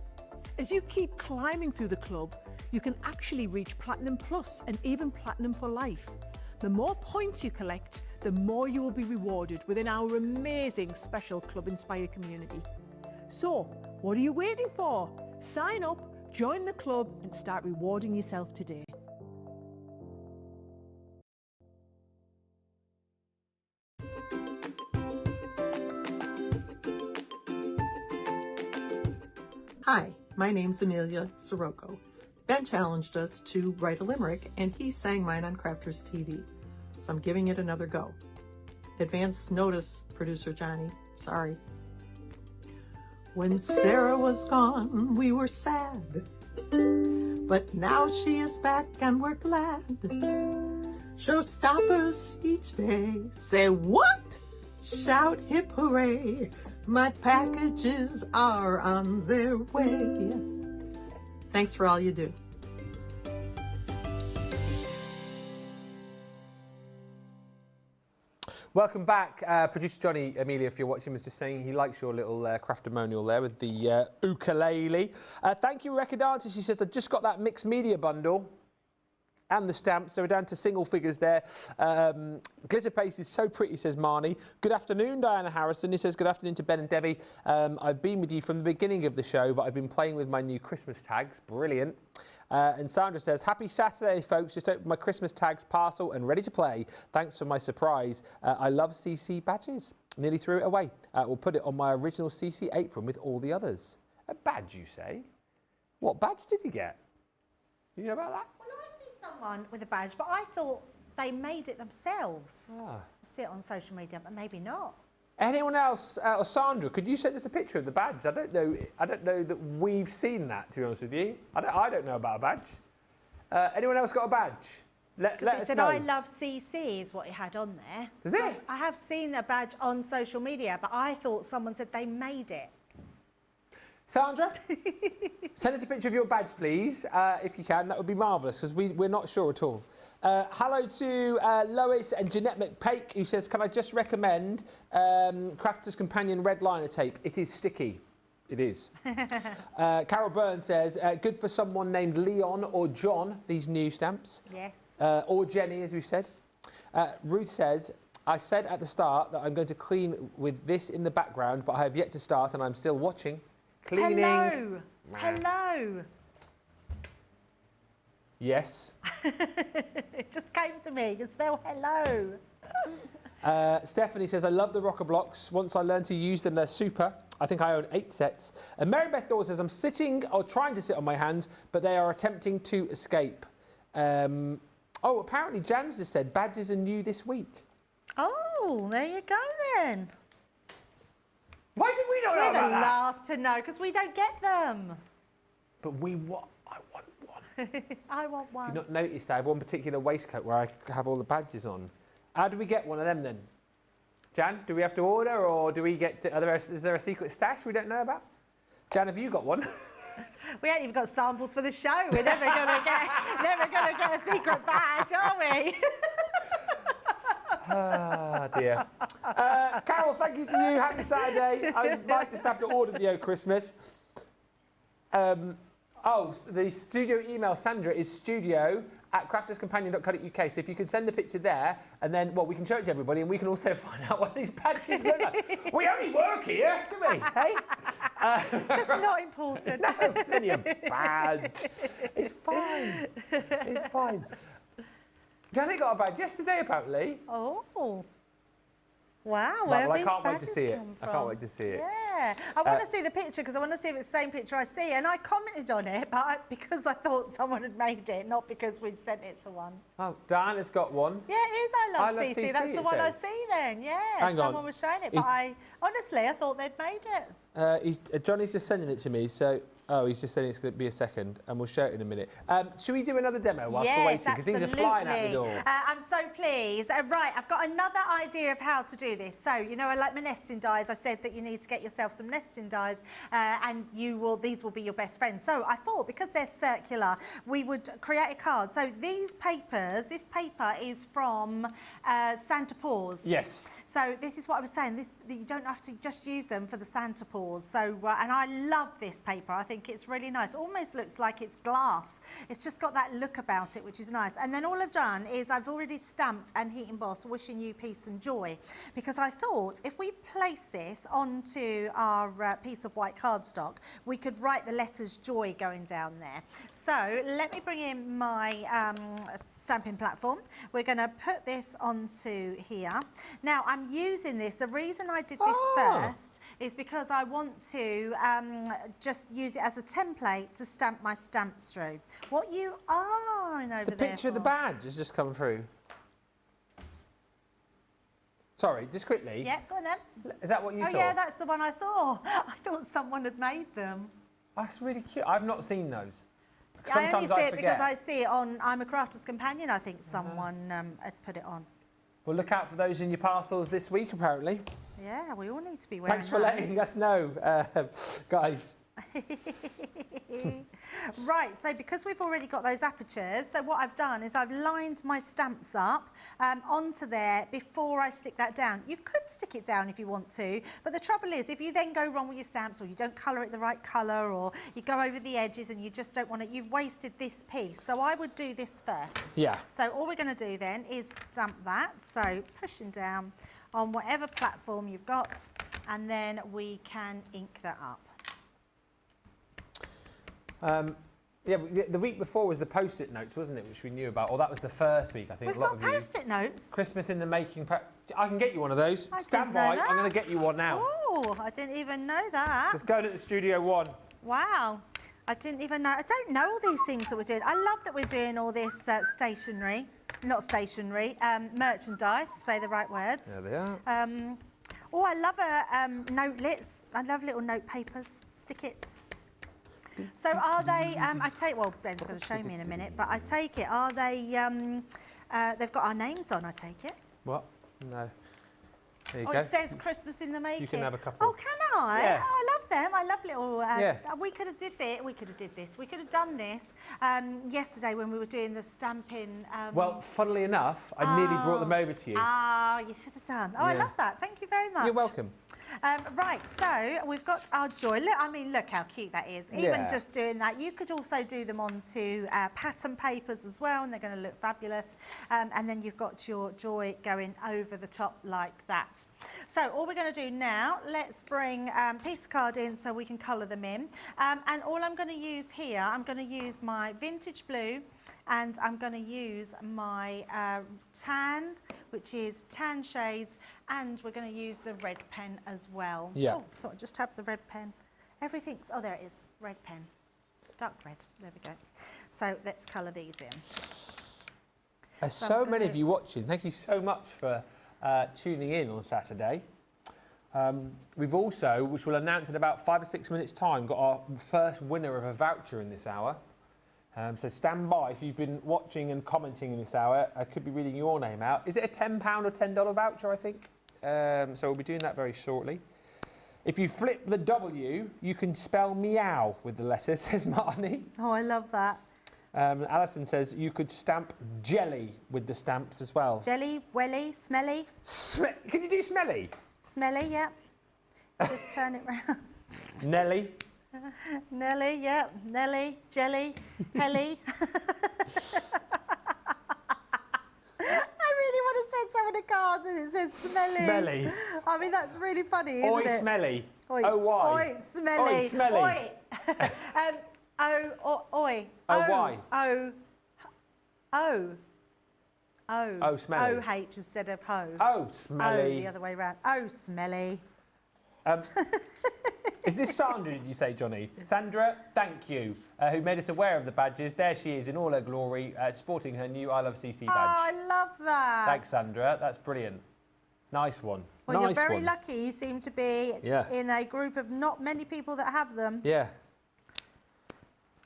As you keep climbing through the club, you can actually reach Platinum Plus and even Platinum for life. The more points you collect, the more you will be rewarded within our amazing special Club Inspire community. So, what are you waiting for? Sign up, join the club and start rewarding yourself today. Hi, my name's Amelia Sirocco. Ben challenged us to write a limerick and he sang mine on Crafters TV. So I'm giving it another go. Advance notice, producer Johnny. Sorry. When Sarah was gone, we were sad. But now she is back and we're glad. Showstoppers each day say what? Shout hip hooray. My packages are on their way. Thanks for all you do. Welcome back. Producer Johnny, Amelia, if you're watching, was just saying he likes your little craftimonial there with the ukulele. Thank you, Record Dancer. She says, I just got that mixed media bundle and the stamps, so we're down to single figures there. Glitter paste is so pretty, says Marnie. Good afternoon, Diana Harrison. He says, good afternoon to Ben and Debbie. I've been with you from the beginning of the show, but I've been playing with my new Christmas tags. Brilliant. And Sandra says, happy Saturday, folks. Just opened my Christmas tags parcel and ready to play. Thanks for my surprise. I love CC badges. Nearly threw it away. We'll put it on my original CC apron with all the others. A badge, you say? What badge did you get? Do you know about that? Well, I see someone with a badge, but I thought they made it themselves. Ah. I see it on social media, but maybe not. Anyone else, or Sandra, could you send us a picture of the badge? I don't know that we've seen that, to be honest with you. I don't know about a badge. Anyone else got a badge? Let It us said, know. I love CC is what it had on there. Does So it? I have seen a badge on social media, but I thought someone said they made it. Sandra, send us a picture of your badge, please, if you can. That would be marvellous, because we're not sure at all. Hello to Lois and Jeanette McPake, who says, can I just recommend Crafter's Companion red liner tape? It is sticky. It is. Carol Byrne says, good for someone named Leon or John, these new stamps. Yes. Or Jenny, as we've said. Ruth says, I said at the start that I'm going to clean with this in the background, but I have yet to start and I'm still watching. Cleaning. Hello. Hello. Yes. It just came to me. You can spell hello. Stephanie says, I love the rocker blocks. Once I learn to use them, they're super. I think I own 8 sets. And Mary Beth Dawes says, I'm sitting or trying to sit on my hands, but they are attempting to escape. Oh, apparently Jan's just said badges are new this week. Oh, there you go then. Why did we not know We're the about that? last to know because we don't get them. But I want one. I want one. You've not noticed I have one particular waistcoat where I have all the badges on. How do we get one of them then? Jan, do we have to order or do we get? Is there a secret stash we don't know about? Jan, have you got one? We ain't even got samples for the show. We're never gonna get a secret badge, are we? Ah, dear. Carol, thank you to you. Happy Saturday. I might just have to order the Christmas. The studio email, Sandra, is studio@crafterscompanion.co.uk. So if you can send a picture there, and then, well, we can show it to everybody, and we can also find out what these badges look like. We only work here, do we? Hey? Just not important. No, it's only a badge. It's fine. It's fine. Janet got a badge yesterday, apparently. Oh. Wow, Well, where have I these can't wait to badges see it. come I can't from? wait to see it. Yeah, I want to see the picture because I want to see if it's the same picture I see. And I commented on it, but because I thought someone had made it, not because we'd sent it to one. Oh, Diana's got one. Yeah, it is I Love CC. CC, That's the it one I says. see then, yeah. Hang on. Someone was showing it, but I thought they'd made it. Johnny's just sending it to me, so... Oh, he's just saying it's going to be a second, and we'll show it in a minute. Should we do another demo whilst we're waiting? Because these are flying out the door. I'm so pleased. Right, I've got another idea of how to do this. So, you know, I like my nesting dies. I said that you need to get yourself some nesting dies, and these will be your best friends. So I thought, because they're circular, we would create a card. So this paper is from Santa Paws. Yes. So this is what I was saying. You don't have to just use them for the Santa Paws. So, and I love this paper. I think it's really nice. Almost looks like it's glass. It's just got that look about it, which is nice. And then all I've done is I've already stamped and heat embossed "Wishing you peace and joy," because I thought if we place this onto our piece of white cardstock, we could write the letters joy going down there. So let me bring in my stamping platform. We're going to put this onto here. Now I'm using this. The reason I did this first is because I want to just use it as a template to stamp my stamps through. What you are in over The there picture of the for? badge has just come through. Sorry, just quickly. Yeah, go on then. Is that what you saw? Oh yeah, that's the one I saw. I thought someone had made them. That's really cute. I've not seen those. I only Sometimes see it forget. because I see it on I'm a Crafter's Companion. I think someone had put it on. Well, look out for those in your parcels this week, apparently. Yeah, we all need to be wearing Thanks for letting us know, guys. Right, so because we've already got those apertures, so what I've done is I've lined my stamps up onto there before I stick that down. You could stick it down if you want to, but the trouble is if you then go wrong with your stamps, or you don't colour it the right colour, or you go over the edges and you just don't want it, you've wasted this piece. So I would do this first. Yeah. So all we're going to do then is stamp that, so pushing down on whatever platform you've got, and then we can ink that up. Yeah, the week before was the post-it notes, wasn't it, which we knew about? Or that was the first week, I think. We've a lot got of you. post-it notes. Christmas in the making. I can get you one of those. I Stand didn't know by. that. I'm going to get you one now. Oh, I didn't even know that. Just going to the Studio One. Wow. I didn't even know. I don't know all these things that we're doing. I love that we're doing all this merchandise, say the right words. There they are. I love notelets. I love little note papers, stickets. So are they, well, Ben's going to show me in a minute, but I take it, are they, they've got our names on, I take it? What? No. There you Oh, go. it says Christmas in the making. You can have a couple. Oh, can I? Yeah. Oh, I love them. I love little. Yeah. We could have did this. We could have did this. We could have done this yesterday when we were doing the stamping. Well, funnily enough, I nearly brought them over to you. Oh, you should have done. Oh, I Yeah. love that. Thank you very much. You're welcome. Right, so we've got our joy. Look how cute that is. Even Yeah. just doing that. You could also do them onto pattern papers as well, and they're going to look fabulous. And then you've got your joy going over the top like that. So all we're going to do now, let's bring a piece of card in so we can colour them in. And all I'm going to use here, I'm going to use my vintage blue, and I'm going to use my tan, which is tan shades, and we're going to use the red pen as well. Yeah. Oh, so I just have the red pen. Everything's, oh, there it is, red pen. Dark red, there we go. So let's colour these in. There's So so I'm many gonna- of you watching. Thank you so much for tuning in on Saturday. We've also, which we'll announce in about 5 or 6 minutes' time, got our first winner of a voucher in this hour. So stand by if you've been watching and commenting in this hour. I could be reading your name out. Is it a £10 or $10 voucher, I think? So we'll be doing that very shortly. If you flip the W, you can spell meow with the letters, says Marnie. Oh, I love that. Alison says you could stamp jelly with the stamps as well. Jelly, welly, smelly. Can you do smelly? Smelly, yeah. Just turn it round. Nelly. Nelly, yeah. Nelly, jelly, Helly. I really want to send someone a card and it says smelly. Smelly. I mean, that's really funny, isn't Oi, it? smelly. Oi, O-Y. Oi, smelly. Oi, smelly. Oi. Oi. O-Y. Oh, smelly. O-H instead of ho. Oh, smelly. Oh, the other way round. Oh, smelly. Is this Sandra, did you say, Johnny? Sandra, thank you, who made us aware of the badges. There she is in all her glory, sporting her new I Love CC badge. Oh, I love that. Thanks, Sandra. That's brilliant. Nice one. Well, nice you're very one. lucky. You seem to be in a group of not many people that have them. Yeah.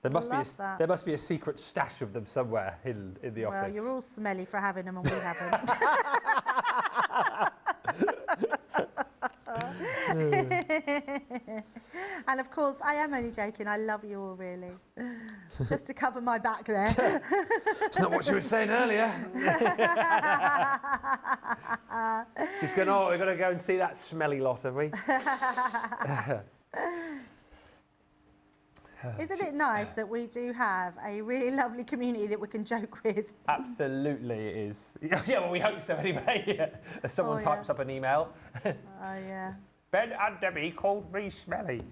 There must be a secret stash of them somewhere in the office. Well, you're all smelly for having them and we haven't. And of course, I am only joking. I love you all, really. Just to cover my back there. It's not what you were saying earlier. She's going, oh, we've got to go and see that smelly lot, have we? Isn't it nice that we do have a really lovely community that we can joke with? Absolutely it is. Yeah, well, we hope so anyway. As someone types up an email. Oh, yeah. Ben and Debbie called me smelly.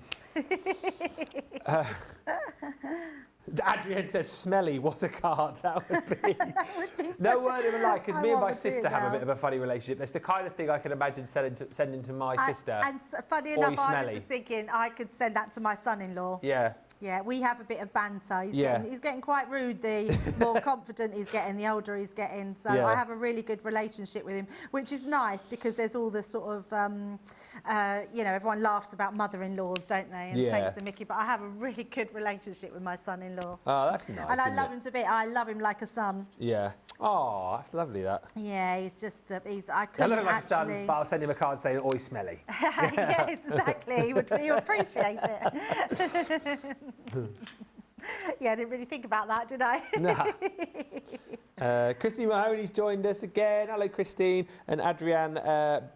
Adrienne says smelly, what a card that would be. No word of a lie, because me and my sister have a bit of a funny relationship. That's the kind of thing I can imagine sending to my sister. And funny enough, I was just thinking I could send that to my son-in-law. Yeah. Yeah, we have a bit of banter. He's getting quite rude the more confident he's getting, the older he's getting. So I have a really good relationship with him, which is nice because there's all the sort of, everyone laughs about mother-in-laws, don't they, and takes the mickey. But I have a really good relationship with my son-in-law. Oh, that's nice. And I love him to bit. I love him like a son. Yeah. Oh, that's lovely, that. Yeah, he's just, I couldn't I love him like a son, but I'll send him a card saying, oi, smelly. Yes, exactly. He would appreciate it. Yeah, I didn't really think about that, did I? Nah. Christine Mahoney's joined us again. Hello, Christine. And Adrienne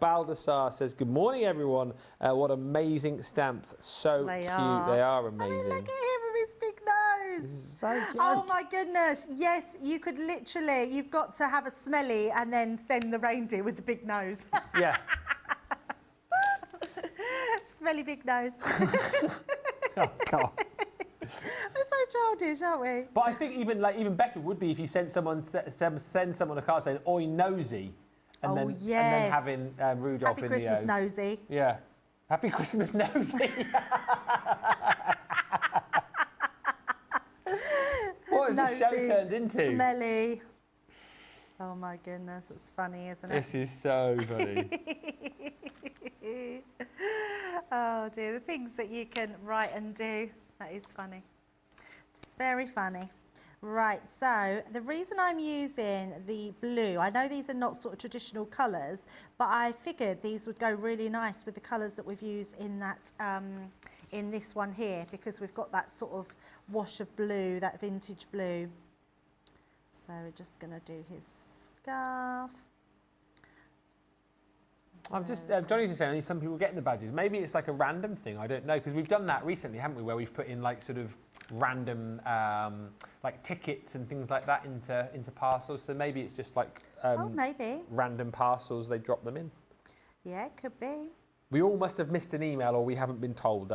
Baldassar says, good morning, everyone. What amazing stamps. So cute. They are amazing. I mean, look at him with his big nose. So cute. Oh, my goodness. Yes, you could literally, you've got to have a smelly and then send the reindeer with the big nose. Yeah. Smelly big nose. Oh, God. We're so childish, aren't we? But I think even better would be if you send someone a card saying "Oi, nosy," and then having Rudolph Happy in Christmas, the nosy. Yeah, Happy Christmas, nosy. What has the show turned into? Smelly. Oh my goodness, it's funny, isn't it? This is so funny. Oh dear, the things that you can write and do. That is funny. It's very funny. Right, so the reason I'm using the blue, I know these are not sort of traditional colours, but I figured these would go really nice with the colours that we've used in that, in this one here, because we've got that sort of wash of blue, that vintage blue. So we're just going to do his scarf. I'm just, Johnny's just saying some people getting the badges. Maybe it's like a random thing, I don't know, because we've done that recently, haven't we, where we've put in like sort of random like tickets and things like that into parcels. So maybe it's just like maybe random parcels, they drop them in. Yeah, it could be. We all must have missed an email or we haven't been told.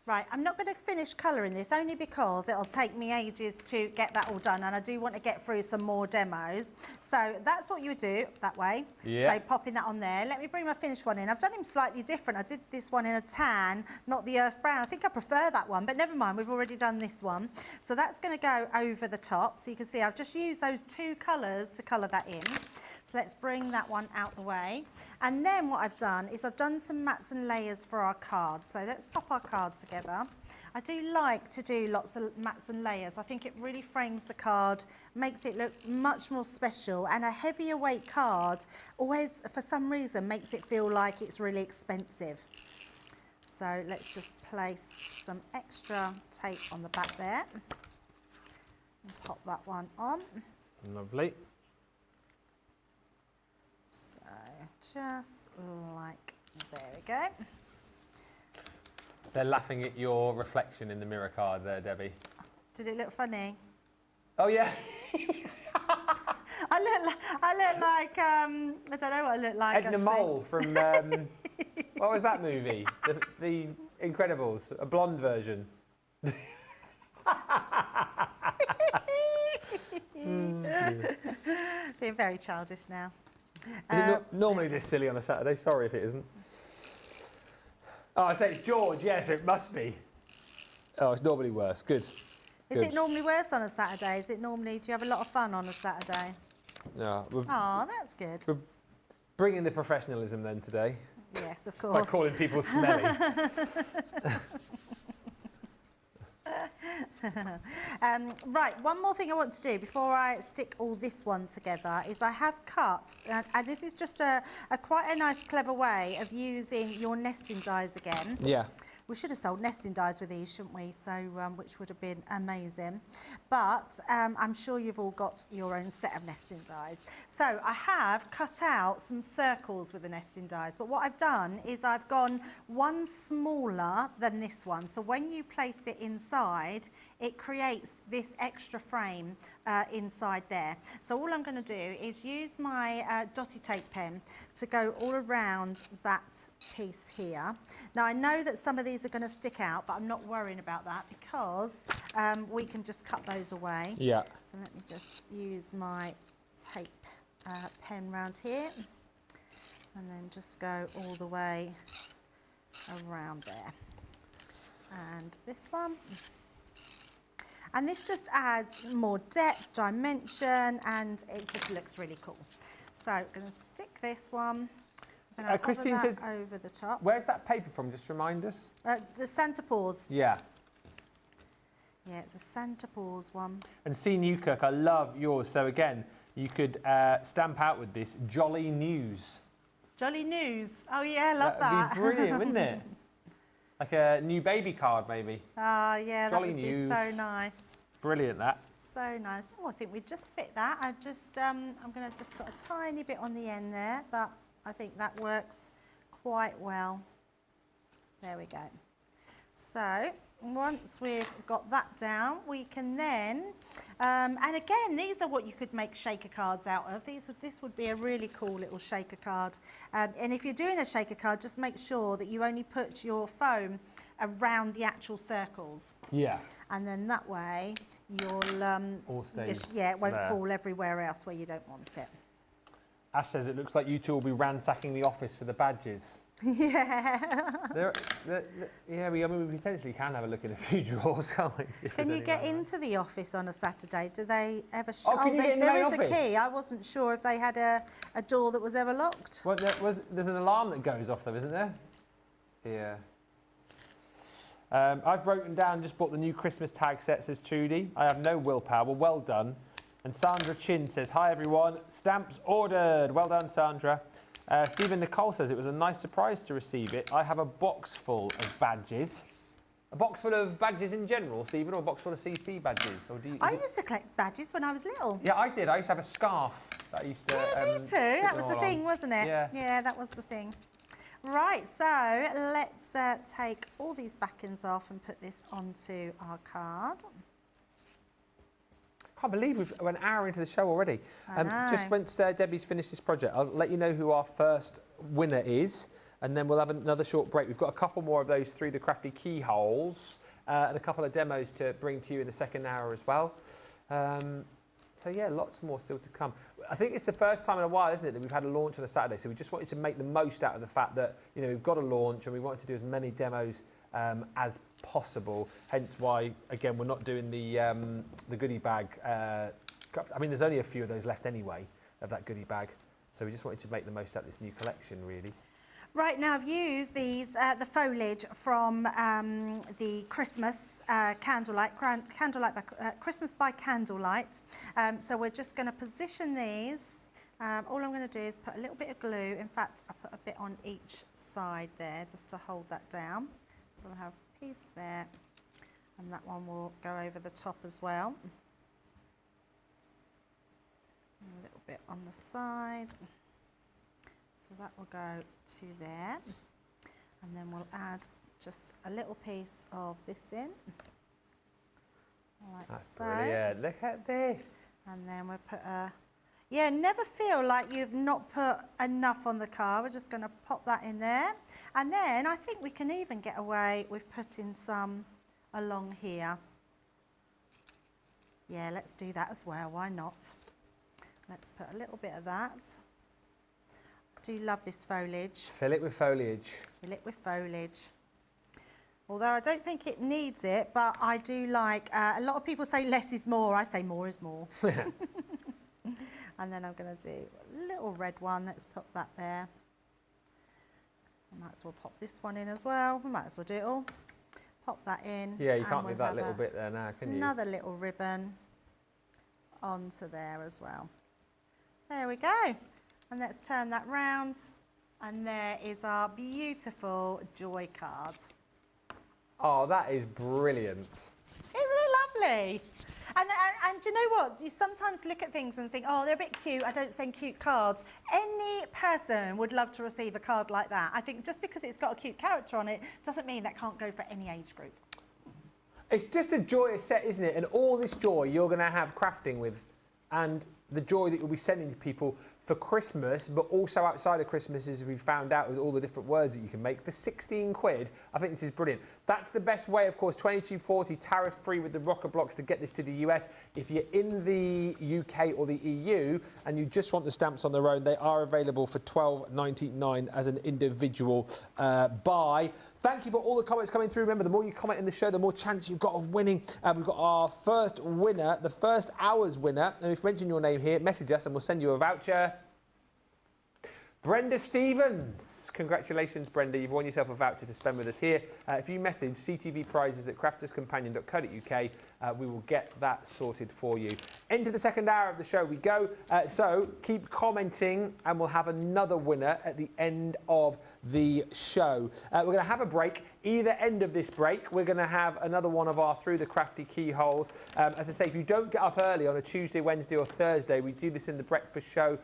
Right, I'm not going to finish colouring this only because it'll take me ages to get that all done, and I do want to get through some more demos. So that's what you would do that way. Yeah. So popping that on there. Let me bring my finished one in. I've done him slightly different. I did this one in a tan, not the earth brown. I think I prefer that one, but never mind. We've already done this one. So that's going to go over the top. So you can see I've just used those two colours to colour that in. So let's bring that one out the way. And then what I've done is I've done some mats and layers for our card. So let's pop our card together. I do like to do lots of mats and layers. I think it really frames the card, makes it look much more special, and a heavier weight card always, for some reason, makes it feel like it's really expensive. So let's just place some extra tape on the back there and pop that one on. Lovely. So just like, there we go. They're laughing at your reflection in the mirror card there, Debbie. Did it look funny? Oh, yeah. I look like, I don't know what I look like. Edna actually. Mole from, what was that movie? The Incredibles, a blonde version. Being very childish now. Is it not normally this silly on a Saturday? Sorry if it isn't. Oh, I say it's George. Yes, it must be. Oh, it's normally worse. Good. Is it normally worse on a Saturday? Is it normally, do you have a lot of fun on a Saturday? Yeah. Oh, that's good. We're bringing the professionalism then today. Yes, of By course. calling people smelly. Right, one more thing I want to do before I stick all this one together is I have cut, and this is just a quite a nice clever way of using your nesting dies again. Yeah. We should have sold nesting dies with these, shouldn't we? So, which would have been amazing. But I'm sure you've all got your own set of nesting dies. So I have cut out some circles with the nesting dies. But what I've done is I've gone one smaller than this one. So when you place it inside, it creates this extra frame inside there. So all I'm going to do is use my dotty tape pen to go all around that piece here. Now I know that some of these are going to stick out, but I'm not worrying about that because we can just cut those away. Yeah. So let me just use my tape pen round here and then just go all the way around there. And this one. And this just adds more depth, dimension, and it just looks really cool. So I'm going to stick this one. I'm going to Christine says, over the top. Where's that paper from? Just remind us. The Santa Paws. Yeah. Yeah, it's a Santa Paws one. And C. Newkirk, I love yours. So again, you could stamp out with this Jolly News. Jolly News. Oh yeah, I love That'd that. be brilliant, wouldn't it? Like a new baby card, maybe. Oh yeah, Jolly that would News. be so nice. Brilliant, that. So nice. Oh, I think we just fit that. I just, I'm going to just got a tiny bit on the end there, but I think that works quite well. There we go. So once we've got that down, we can then, and again, these are what you could make shaker cards out of. This would be a really cool little shaker card. And if you're doing a shaker card, just make sure that you only put your foam around the actual circles. Yeah. And then that way, you'll, All stays it won't there. fall everywhere else where you don't want it. Ash says it looks like you two will be ransacking the office for the badges. Yeah. Yeah, we potentially can have a look in a few drawers, can't we? Can you get into the office on a Saturday? Do they ever show? Oh, can you get in the there main is office? a key. I wasn't sure if they had a door that was ever locked. Well, there's an alarm that goes off though, isn't there? Yeah. I've written down, just bought the new Christmas tag set, says Trudy. I have no willpower. Well done. And Sandra Chin says, hi everyone, stamps ordered. Well done, Sandra. Stephen Nicole says it was a nice surprise to receive it. I have a box full of badges. A box full of badges in general, Stephen, or a box full of CC badges? Or I used to collect badges when I was little. Yeah, I did. I used to have a scarf that I used to. Yeah, me too. put That them was all the on. thing, wasn't it? Yeah. Yeah, that was the thing. Right, so let's take all these backings off and put this onto our card. I can't believe we're an hour into the show already. I know. Just once Debbie's finished this project, I'll let you know who our first winner is, and then we'll have another short break. We've got a couple more of those through the Crafty Keyholes, and a couple of demos to bring to you in the second hour as well. So yeah, lots more still to come. I think it's the first time in a while, isn't it, that we've had a launch on a Saturday, so we just wanted to make the most out of the fact that, you know, we've got a launch and we wanted to do as many demos as possible, hence why, again, we're not doing the goodie bag. I mean, there's only a few of those left anyway, of that goodie bag. So we just wanted to make the most out of this new collection, really. Right, now I've used these, the foliage from the Christmas Christmas by Candlelight. So we're just going to position these. All I'm going to do is put a little bit of glue. In fact, I put a bit on each side there just to hold that down. So we'll have a piece there, and that one will go over the top as well. And a little bit on the side. So that will go to there, and then we'll add just a little piece of this in, like That's so. brilliant. Look at this. And then we'll put a, yeah, never feel like you've not put enough on the card. We're just going to pop that in there, and then I think we can even get away with putting some along here. Yeah, let's do that as well. Why not? Let's put a little bit of that. Do love this foliage. Fill it with foliage. Fill it with foliage. Although I don't think it needs it, but I do like, a lot of people say less is more. I say more is more. And then I'm going to do a little red one. Let's put that there. I might as well pop this one in as well. We might as well do it all. Pop that in. Yeah, you can't leave that little bit there now, can you? Another little ribbon onto there as well. There we go. And let's turn that round, and there is our beautiful joy card. Oh, that is brilliant. Isn't it lovely? And do you know what? You sometimes look at things and think, oh, they're a bit cute. I don't send cute cards. Any person would love to receive a card like that. I think just because it's got a cute character on it doesn't mean that can't go for any age group. It's just a joyous set, isn't it? And all this joy you're going to have crafting with, and the joy that you'll be sending to people for Christmas, but also outside of Christmas, as we found out with all the different words that you can make for 16 quid. I think this is brilliant. That's the best way, of course, 22.40 tariff free with the rocker blocks to get this to the US. If you're in the UK or the EU and you just want the stamps on their own, they are available for $12.99 as an individual buy. Thank you for all the comments coming through. Remember, the more you comment in the show, the more chance you've got of winning. We've got our first winner, the first hour's winner. And if you mention your name here, message us and we'll send you a voucher. Brenda Stevens. Congratulations, Brenda. You've won yourself a voucher to spend with us here. If you message CTV prizes at crafterscompanion.co.uk, we will get that sorted for you. Into the second hour of the show we go. So keep commenting and we'll have another winner at the end of the show. We're going to have a break. Either end of this break, we're going to have another one of our Through the Crafty Keyholes. As I say, if you don't get up early on a Tuesday, Wednesday or Thursday, we do this in the breakfast show.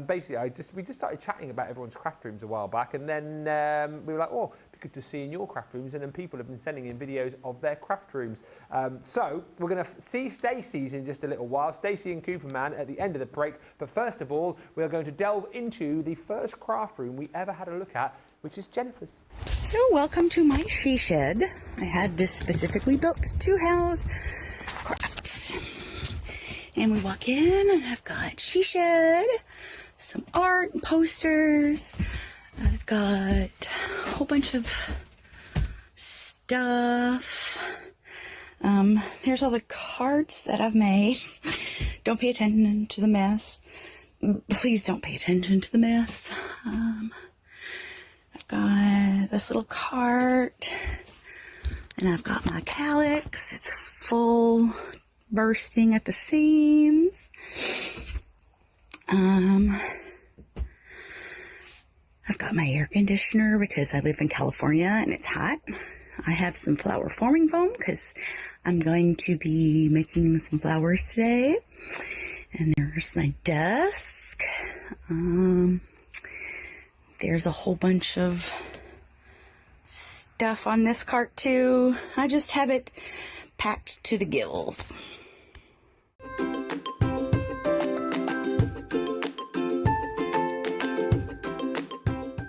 Basically, we just started chatting about everyone's craft rooms a while back, and then we were like, oh, it'd be good to see in your craft rooms, and then people have been sending in videos of their craft rooms. So we're going to see Stacey's in just a little while, Stacey and Cooperman at the end of the break. But first of all, we're going to delve into the first craft room we ever had a look at, which is Jennifer's. So welcome to my she shed. I had this specifically built to house crafts. And we walk in and I've got she shed, some art and posters. I've got a whole bunch of stuff. Here's all the cards that I've made. Don't pay attention to the mess. Please don't pay attention to the mess. I've got this little cart, and I've got my calyx. It's full, bursting at the seams. I've got my air conditioner because I live in California and it's hot. I have some flower forming foam because I'm going to be making some flowers today. And there's my desk. There's a whole bunch of stuff on this cart too. I just have it packed to the gills.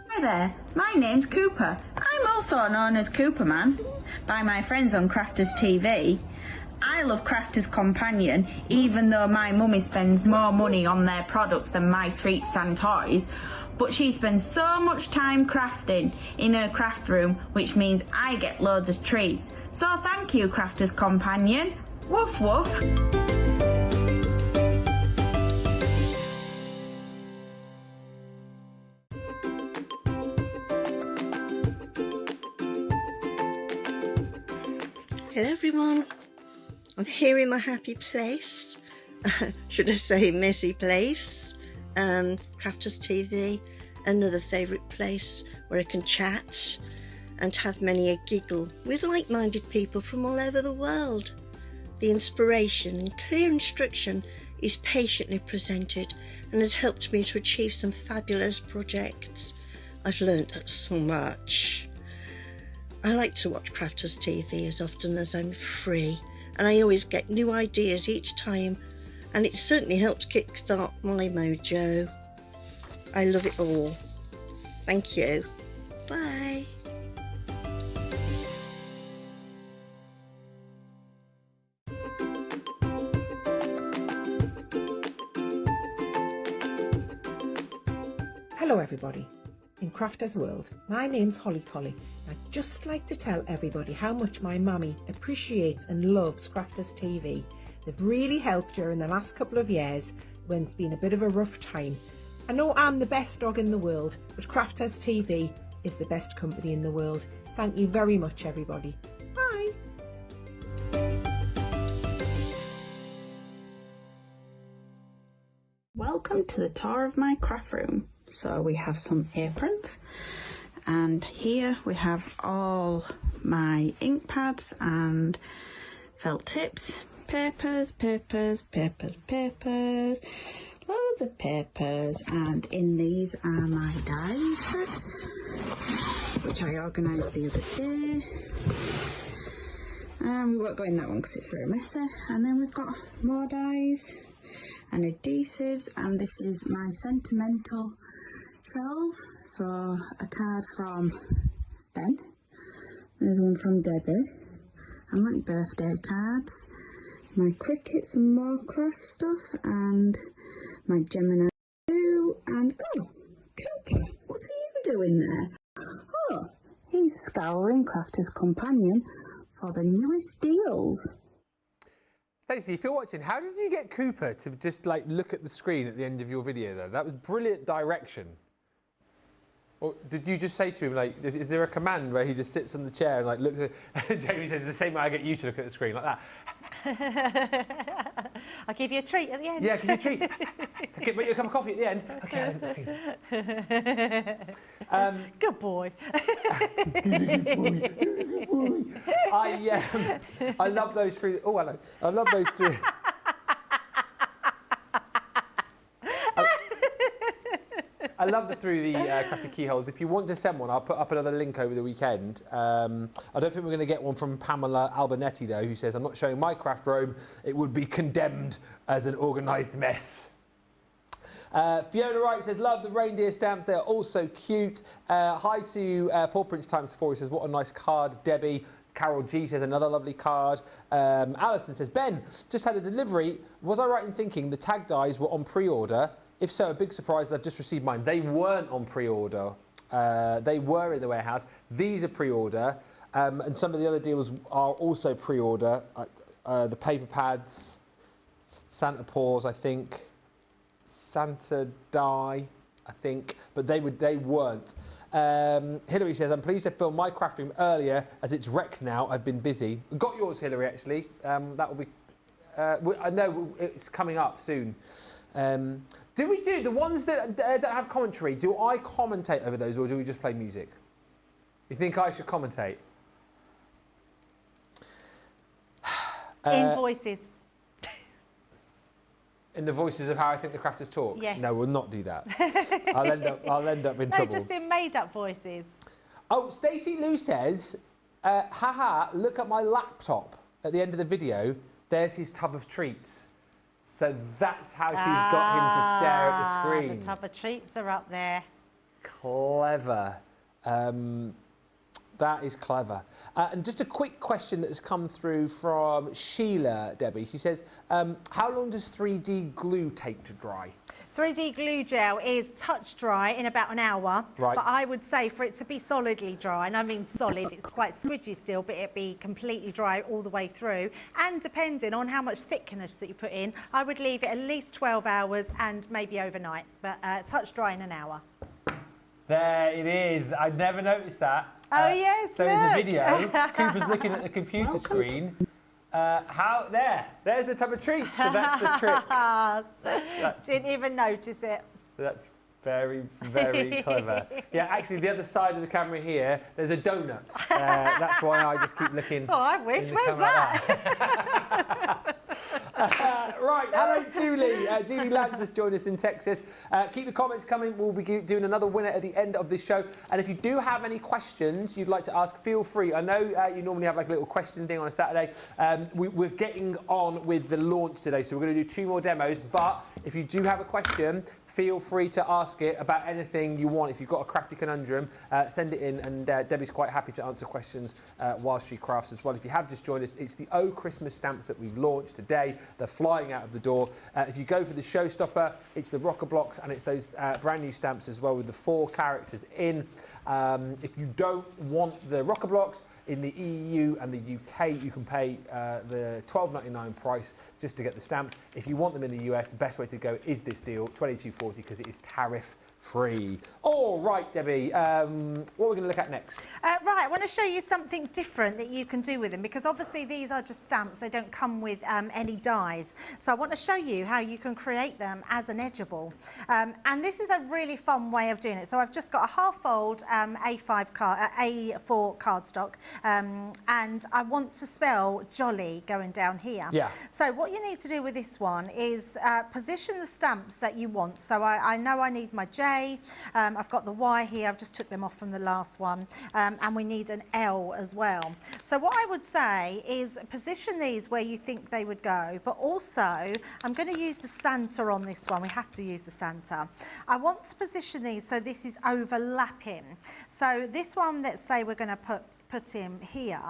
Hi there, my name's Cooper. I'm also known as Cooperman by my friends on Crafters TV. I love Crafters Companion, even though my mummy spends more money on their products than my treats and toys. But she spends so much time crafting in her craft room, which means I get loads of treats. So thank you, Crafters Companion. Woof woof. Hello everyone, I'm here in my happy place, should I say messy place, Crafters TV, another favourite place where I can chat and have many a giggle with like-minded people from all over the world. The inspiration and clear instruction is patiently presented and has helped me to achieve some fabulous projects. I've learnt so much. I like to watch Crafters TV as often as I'm free, and I always get new ideas each time, and it certainly helps kickstart my mojo. I love it all. Thank you. Bye. Hello everybody. In Crafters World, my name's Holly Collie. I'd just like to tell everybody how much my mummy appreciates and loves Crafters TV. They've really helped during the last couple of years when it's been a bit of a rough time. I know I'm the best dog in the world, but Crafters TV is the best company in the world. Thank you very much everybody. Bye. Welcome to the tour of my craft room. So we have some aprons, and here we have all my ink pads and felt tips, papers, loads of papers, and in these are my diary sets, which I organised the other day. We won't go in that one because it's very messy. And then we've got more dies and adhesives, and this is my sentimental shelves. So a card from Ben, there's one from Debbie, and like birthday cards, my crickets and more craft stuff, and my Gemini 2, and oh, Cooper, what's he doing there? Oh, he's scouring Crafter's Companion for the newest deals. Stacey, if you're watching, how did you get Cooper to just like look at the screen at the end of your video though? That was brilliant direction. Or did you just say to him, like, is there a command where he just sits on the chair and like looks at... Jamie says, the same way I get you to look at the screen, like that. I'll give you a treat at the end. Yeah, give you a treat. Okay, make you a cup of coffee at the end. Okay, good boy. Good boy. I love those three... Oh, hello. I love those three... I love the through the crafty keyholes. If you want to send one, I'll put up another link over the weekend. I don't think we're going to get one from Pamela Albernetti though, who says, I'm not showing my craft room. It would be condemned as an organised mess. Fiona Wright says, love the reindeer stamps. They're also cute. Hi to Paul Prince Times 4. He says, what a nice card, Debbie. Carol G says, another lovely card. Alison says, Ben, just had a delivery. Was I right in thinking the tag dies were on pre-order? If so, a big surprise, I've just received mine. They weren't on pre-order. They were in the warehouse. These are pre-order. And some of the other deals are also pre-order. The paper pads, Santa Paws, I think. Santa Die, I think. But they weren't. Hilary says, I'm pleased to film my craft room earlier as it's wrecked now. I've been busy. Got yours, Hilary, actually. That will be... I know it's coming up soon. Do we do the ones that don't have commentary? Do I commentate over those, or do we just play music? You think I should commentate? In voices. In the voices of how I think the crafters talk? Yes. No, we'll not do that. I'll end up in trouble. No, just in made-up voices. Oh, Stacey Lou says, haha, look at my laptop at the end of the video. There's his tub of treats. So that's how she's got him to stare at the screen. The tub of treats are up there. Clever. That is clever. And just a quick question that has come through from Sheila, Debbie. She says, how long does 3D glue take to dry? 3D glue gel is touch dry in about an hour. Right. But I would say for it to be solidly dry, and I mean solid, it's quite squidgy still, but it'd be completely dry all the way through. And depending on how much thickness that you put in, I would leave it at least 12 hours and maybe overnight. But touch dry in an hour. There it is. I'd never noticed that. Oh, yes, So in the look. video, Cooper's looking at the computer screen. There's the tub of treats. So that's the trick. Didn't even notice it. That's very, very clever. Yeah, actually, the other side of the camera here, there's a donut. That's why I just keep looking. Oh, I wish. Where's that? Right, hello Julie. Julie Lands has joined us in Texas. Keep the comments coming. We'll be doing another winner at the end of this show. And if you do have any questions you'd like to ask, feel free. I know you normally have like a little question thing on a Saturday. We're getting on with the launch today, so we're going to do 2 more demos. But if you do have a question, feel free to ask it about anything you want. If you've got a crafty conundrum, send it in, and Debbie's quite happy to answer questions whilst she crafts as well. If you have just joined us, it's the Oh Christmas stamps that we've launched today. They're flying out of the door. If you go for the Showstopper, it's the rocker blocks, and it's those brand new stamps as well with the 4 characters in. If you don't want the rocker blocks, in the EU and the UK, you can pay the $12.99 price just to get the stamps. If you want them in the US, the best way to go is this deal, $22.40, because it is tariff-free. All right, Debbie, what are we going to look at next? Right, I want to show you something different that you can do with them, because obviously these are just stamps. They don't come with any dies. So I want to show you how you can create them as an edgeable. And this is a really fun way of doing it. So I've just got a half-fold A4 cardstock. And I want to spell jolly going down here. Yeah. So what you need to do with this one is position the stamps that you want. So I know I need my J, I've got the Y here, I've just took them off from the last one, and we need an L as well. So what I would say is position these where you think they would go, but also I'm going to use the Santa on this one. We have to use the Santa. I want to position these so this is overlapping. So this one, let's say we're going to put him here,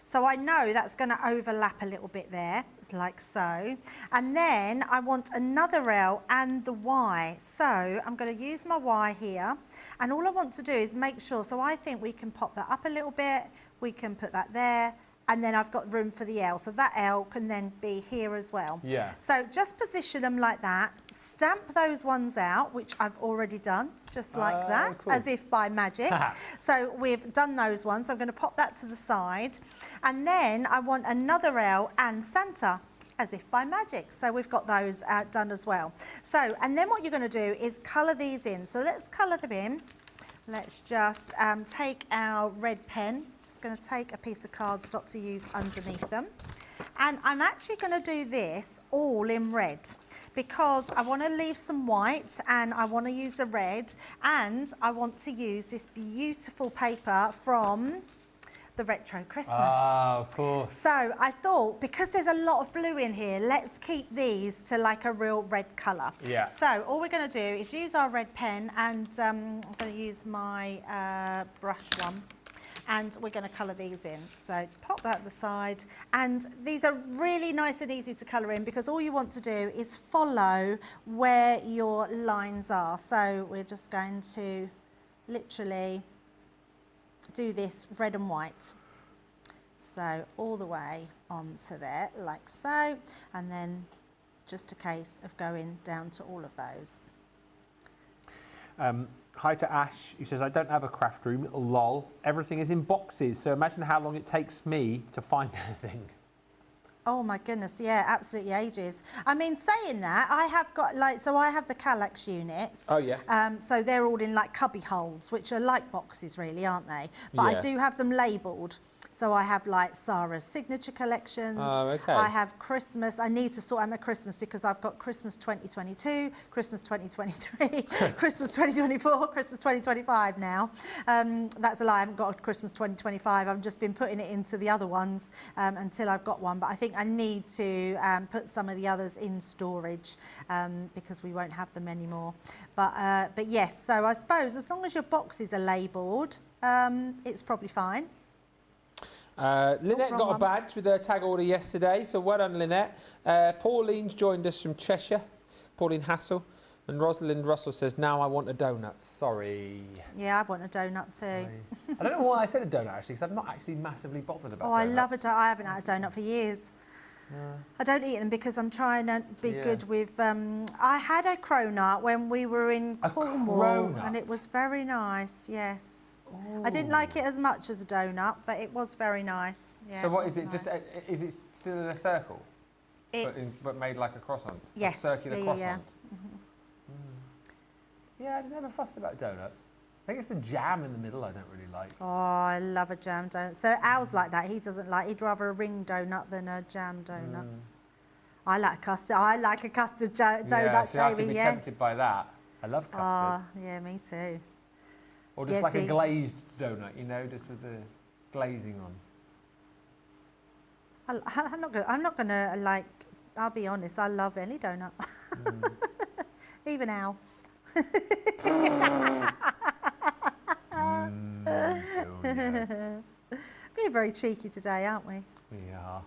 so I know that's going to overlap a little bit there, like so, and then I want another L and the Y, so I'm going to use my Y here, and all I want to do is make sure, so I think we can pop that up a little bit, we can put that there, and then I've got room for the L, so that L can then be here as well. Yeah. So just position them like that, stamp those ones out, which I've already done, just like that, cool. as if by magic. So we've done those ones, so I'm going to pop that to the side, and then I want another L and Santa, as if by magic. So we've got those done as well. So, and then what you're going to do is colour these in. So let's colour them in. Let's just take our red pen. Going to take a piece of cardstock to use underneath them, and I'm actually going to do this all in red because I want to leave some white and I want to use the red, and I want to use this beautiful paper from the Retro Christmas. Ah, of course. So I thought, because there's a lot of blue in here, let's keep these to like a real red colour. Yeah. So all we're going to do is use our red pen, and I'm going to use my brush one. And we're going to colour these in. So pop that at the side. And these are really nice and easy to colour in because all you want to do is follow where your lines are. So we're just going to literally do this red and white. So all the way onto there, like so. And then just a case of going down to all of those. Hi to Ash, who says, I don't have a craft room, lol. Everything is in boxes, so imagine how long it takes me to find anything. Oh my goodness, yeah, absolutely ages. I mean, saying that, I have got like, so I have the Kallax units. Oh yeah. So they're all in like cubby holds, which are like boxes really, aren't they? But Yeah. I do have them labelled. So I have like Sarah's signature collections. Oh, okay. I have Christmas. I need to sort out my Christmas because I've got Christmas 2022, Christmas 2023, Christmas 2024, Christmas 2025 now. That's a lie. I haven't got a Christmas 2025. I've just been putting it into the other ones until I've got one. But I think I need to put some of the others in storage because we won't have them anymore. But yes, so I suppose as long as your boxes are labelled, it's probably fine. Lynette wrong got a one. badge with her tag order yesterday, so well done, Lynette. Pauline's joined us from Cheshire, Pauline Hassel, and Rosalind Russell says, now I want a donut. Sorry. Yeah, I want a donut too. I don't know why I said a donut, actually, because I'm not actually massively bothered about Oh, I donuts. love a donut. I haven't had a donut for years. I don't eat them because I'm trying to be good with... I had a cronut when we were in Cornwall, cronut? and it was very nice, yes. I didn't like it as much as a donut, but it was very nice. Yeah, So what is was it? Just nice. is it still in a circle? But made like a croissant? Yes. A circular croissant? Yeah. Yeah, I just never fussed about donuts. I think it's the jam in the middle I don't really like. Oh, I love a jam donut. So Al's like that. He doesn't like. He'd rather a ring donut than a jam donut. I like custard. I like a custard donut, Yeah, see, I Jamie. could be Yes. tempted by that. I love custard. Oh, yeah, me too. Or just yeah, like a see- glazed donut, you know, just with the glazing on. I'm not gonna like. I'll be honest. I love any donut. Even Al. Donuts. Being very cheeky today, aren't we? We are.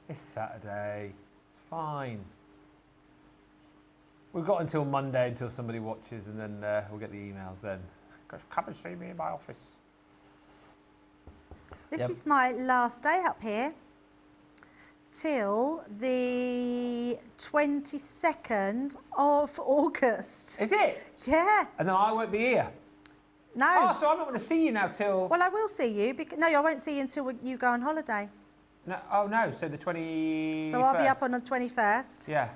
It's Saturday. It's fine. We've got until Monday until somebody watches, and then we'll get the emails then. Come and see me in my office. This Yep. is my last day up here till the 22nd of August. Is it? Yeah. And then I won't be here. No. Oh, so I'm not going to see you now till... Well, I will see you. No, I won't see you until you go on holiday. No, oh, no, so the 21st. So I'll be up on the 21st. Yeah.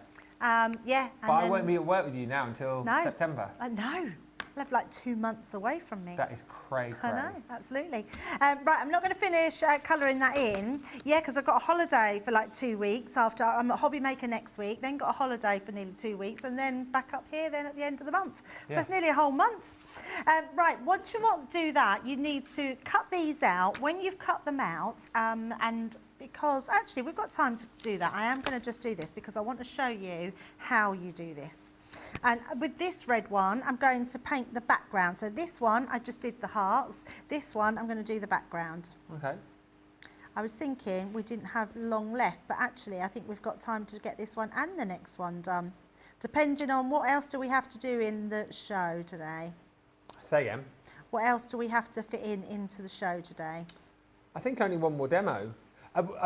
Yeah. But I won't be at work with you now until No. September. No. Left like 2 months away from me. That is cray. I know, absolutely. Right, I'm not going to finish colouring that in. Yeah, because I've got a holiday for like 2 weeks after. I'm a hobby maker next week, then got a holiday for nearly 2 weeks, and then back up here then at the end of the month. So Yeah. it's nearly a whole month. Right, once you want to do that, you need to cut these out. When you've cut them out, and because actually we've got time to do that, I am going to just do this because I want to show you how you do this. And with this red one, I'm going to paint the background. So this one, I just did the hearts. This one, I'm going to do the background. Okay. I was thinking we didn't have long left, but actually I think we've got time to get this one and the next one done. Depending on what else do we have to do in the show today. Say again. What else do we have to fit into the show today? I think only one more demo.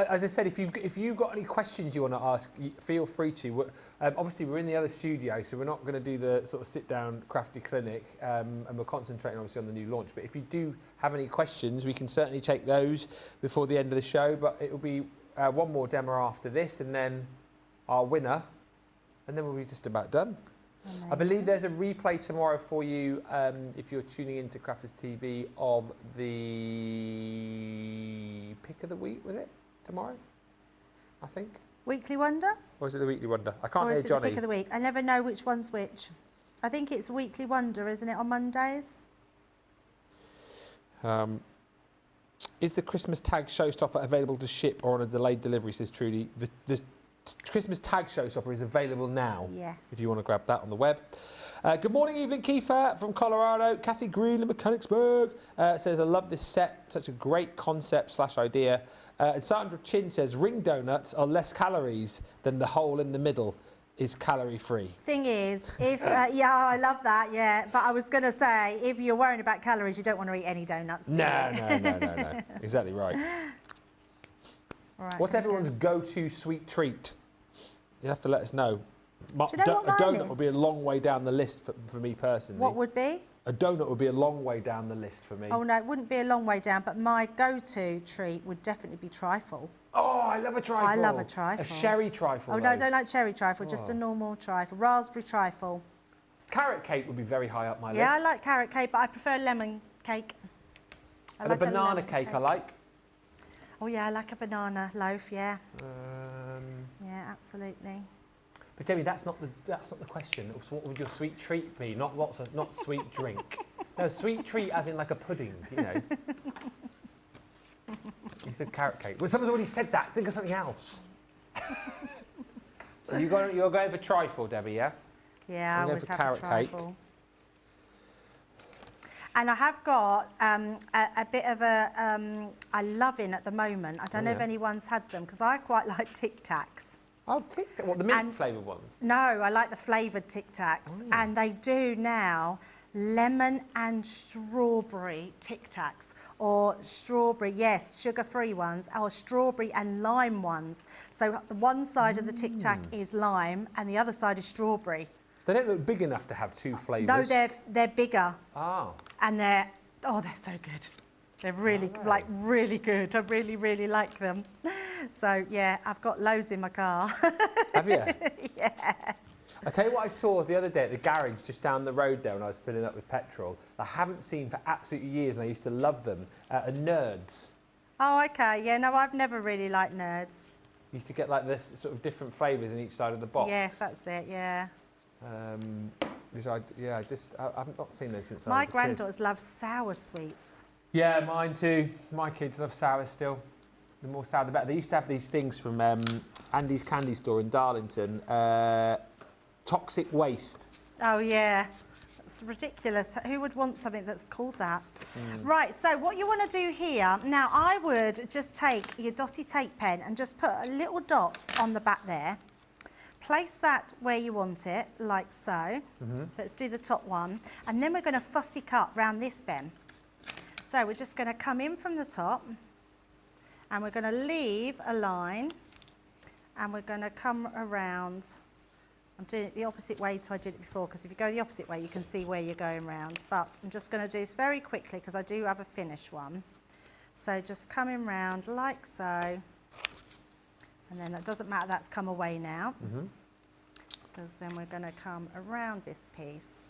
As I said, if you've got any questions you want to ask, feel free to. Obviously, we're in the other studio, so we're not going to do the sort of sit-down crafty clinic, and we're concentrating obviously on the new launch. But if you do have any questions, we can certainly take those before the end of the show. But it will be one more demo after this, and then our winner, and then we'll be just about done. I believe there's a replay tomorrow for you if you're tuning into Crafters TV of the pick of the week, was it? Tomorrow, I think. Weekly Wonder? Or is it the Weekly Wonder? I can't Or hear is it Johnny. the pick of the week? I never know which one's which. I think it's Weekly Wonder, isn't it, on Mondays? Is the Christmas tag Showstopper available to ship or on a delayed delivery, says Trudy. The Christmas tag Showstopper is available now. Yes. If you want to grab that on the web. Good morning, Evelyn Kiefer from Colorado. Kathy Green in Mechanicsburg says, I love this set. Such a great concept / idea. And Sandra Chin says, ring donuts are less calories than the hole in the middle is calorie free. Thing is, if, yeah, I love that, yeah. But I was going to say, if you're worrying about calories, you don't want to eat any donuts, do you? No. Exactly right. Right, What's there we everyone's go-to sweet treat? You'll have to let us know. Do you know what A mine donut is? would be a long way down the list for me personally. What would be? A donut would be a long way down the list for me. Oh, no, it wouldn't be a long way down, but my go-to treat would definitely be trifle. Oh, I love a trifle. I love a trifle. A sherry trifle. Oh, no, I though. don't like cherry trifle, just a normal trifle. Raspberry trifle. Carrot cake would be very high up my Yeah, I list. like carrot cake, but I prefer lemon cake. I And like a banana lemon cake I like. Oh, yeah, I like a banana loaf, yeah. Um, Yeah, absolutely. but Debbie, that's not the question. It's what would your sweet treat be? Not sweet drink. No, sweet treat as in like a pudding, you know. You said carrot cake. Well, someone's already said that. Think of something else. So you're going for trifle, Debbie, yeah? Yeah, I'm I going would for have carrot a trifle. And I have got a bit of a loving at the moment. I don't know if yeah. anyone's had them because I quite like Tic Tacs. Oh, what, the mint flavoured ones? No, I like the flavoured Tic Tacs. Oh. And they do now lemon and strawberry Tic Tacs, or strawberry, yes, sugar-free ones, or strawberry and lime ones. So the one side of the Tic Tac is lime and the other side is strawberry. They don't look big enough to have two flavours. No, they're bigger Oh. and they're Oh, they're so good. They're really, really good. I really, really like them. So, yeah, I've got loads in my car. Have you? Yeah. I tell you what I saw the other day at the garage just down the road there when I was filling up with petrol. I haven't seen for absolutely years, and I used to love them. Are Nerds. Oh, okay. Yeah, no, I've never really liked Nerds. You used to get like this sort of different flavours in each side of the box. Yes, that's it, yeah. I've not seen those since I was a My kid. granddaughters love sour sweets. Yeah, mine too. My kids love sour still. The more sour, the better. They used to have these things from Andy's Candy Store in Darlington. Toxic waste. Oh, yeah. It's ridiculous. Who would want something that's called that? Right, so what you want to do here, now I would just take your dotty tape pen and just put a little dot on the back there. Place that where you want it, like so. So let's do the top one. And then we're going to fussy cut round this bend. So we're just going to come in from the top and we're going to leave a line and we're going to come around. I'm doing it the opposite way to I did it before, because if you go the opposite way you can see where you're going round. But I'm just going to do this very quickly because I do have a finished one. So just coming round like so. And then that doesn't matter, that's come away now. Because then we're going to come around this piece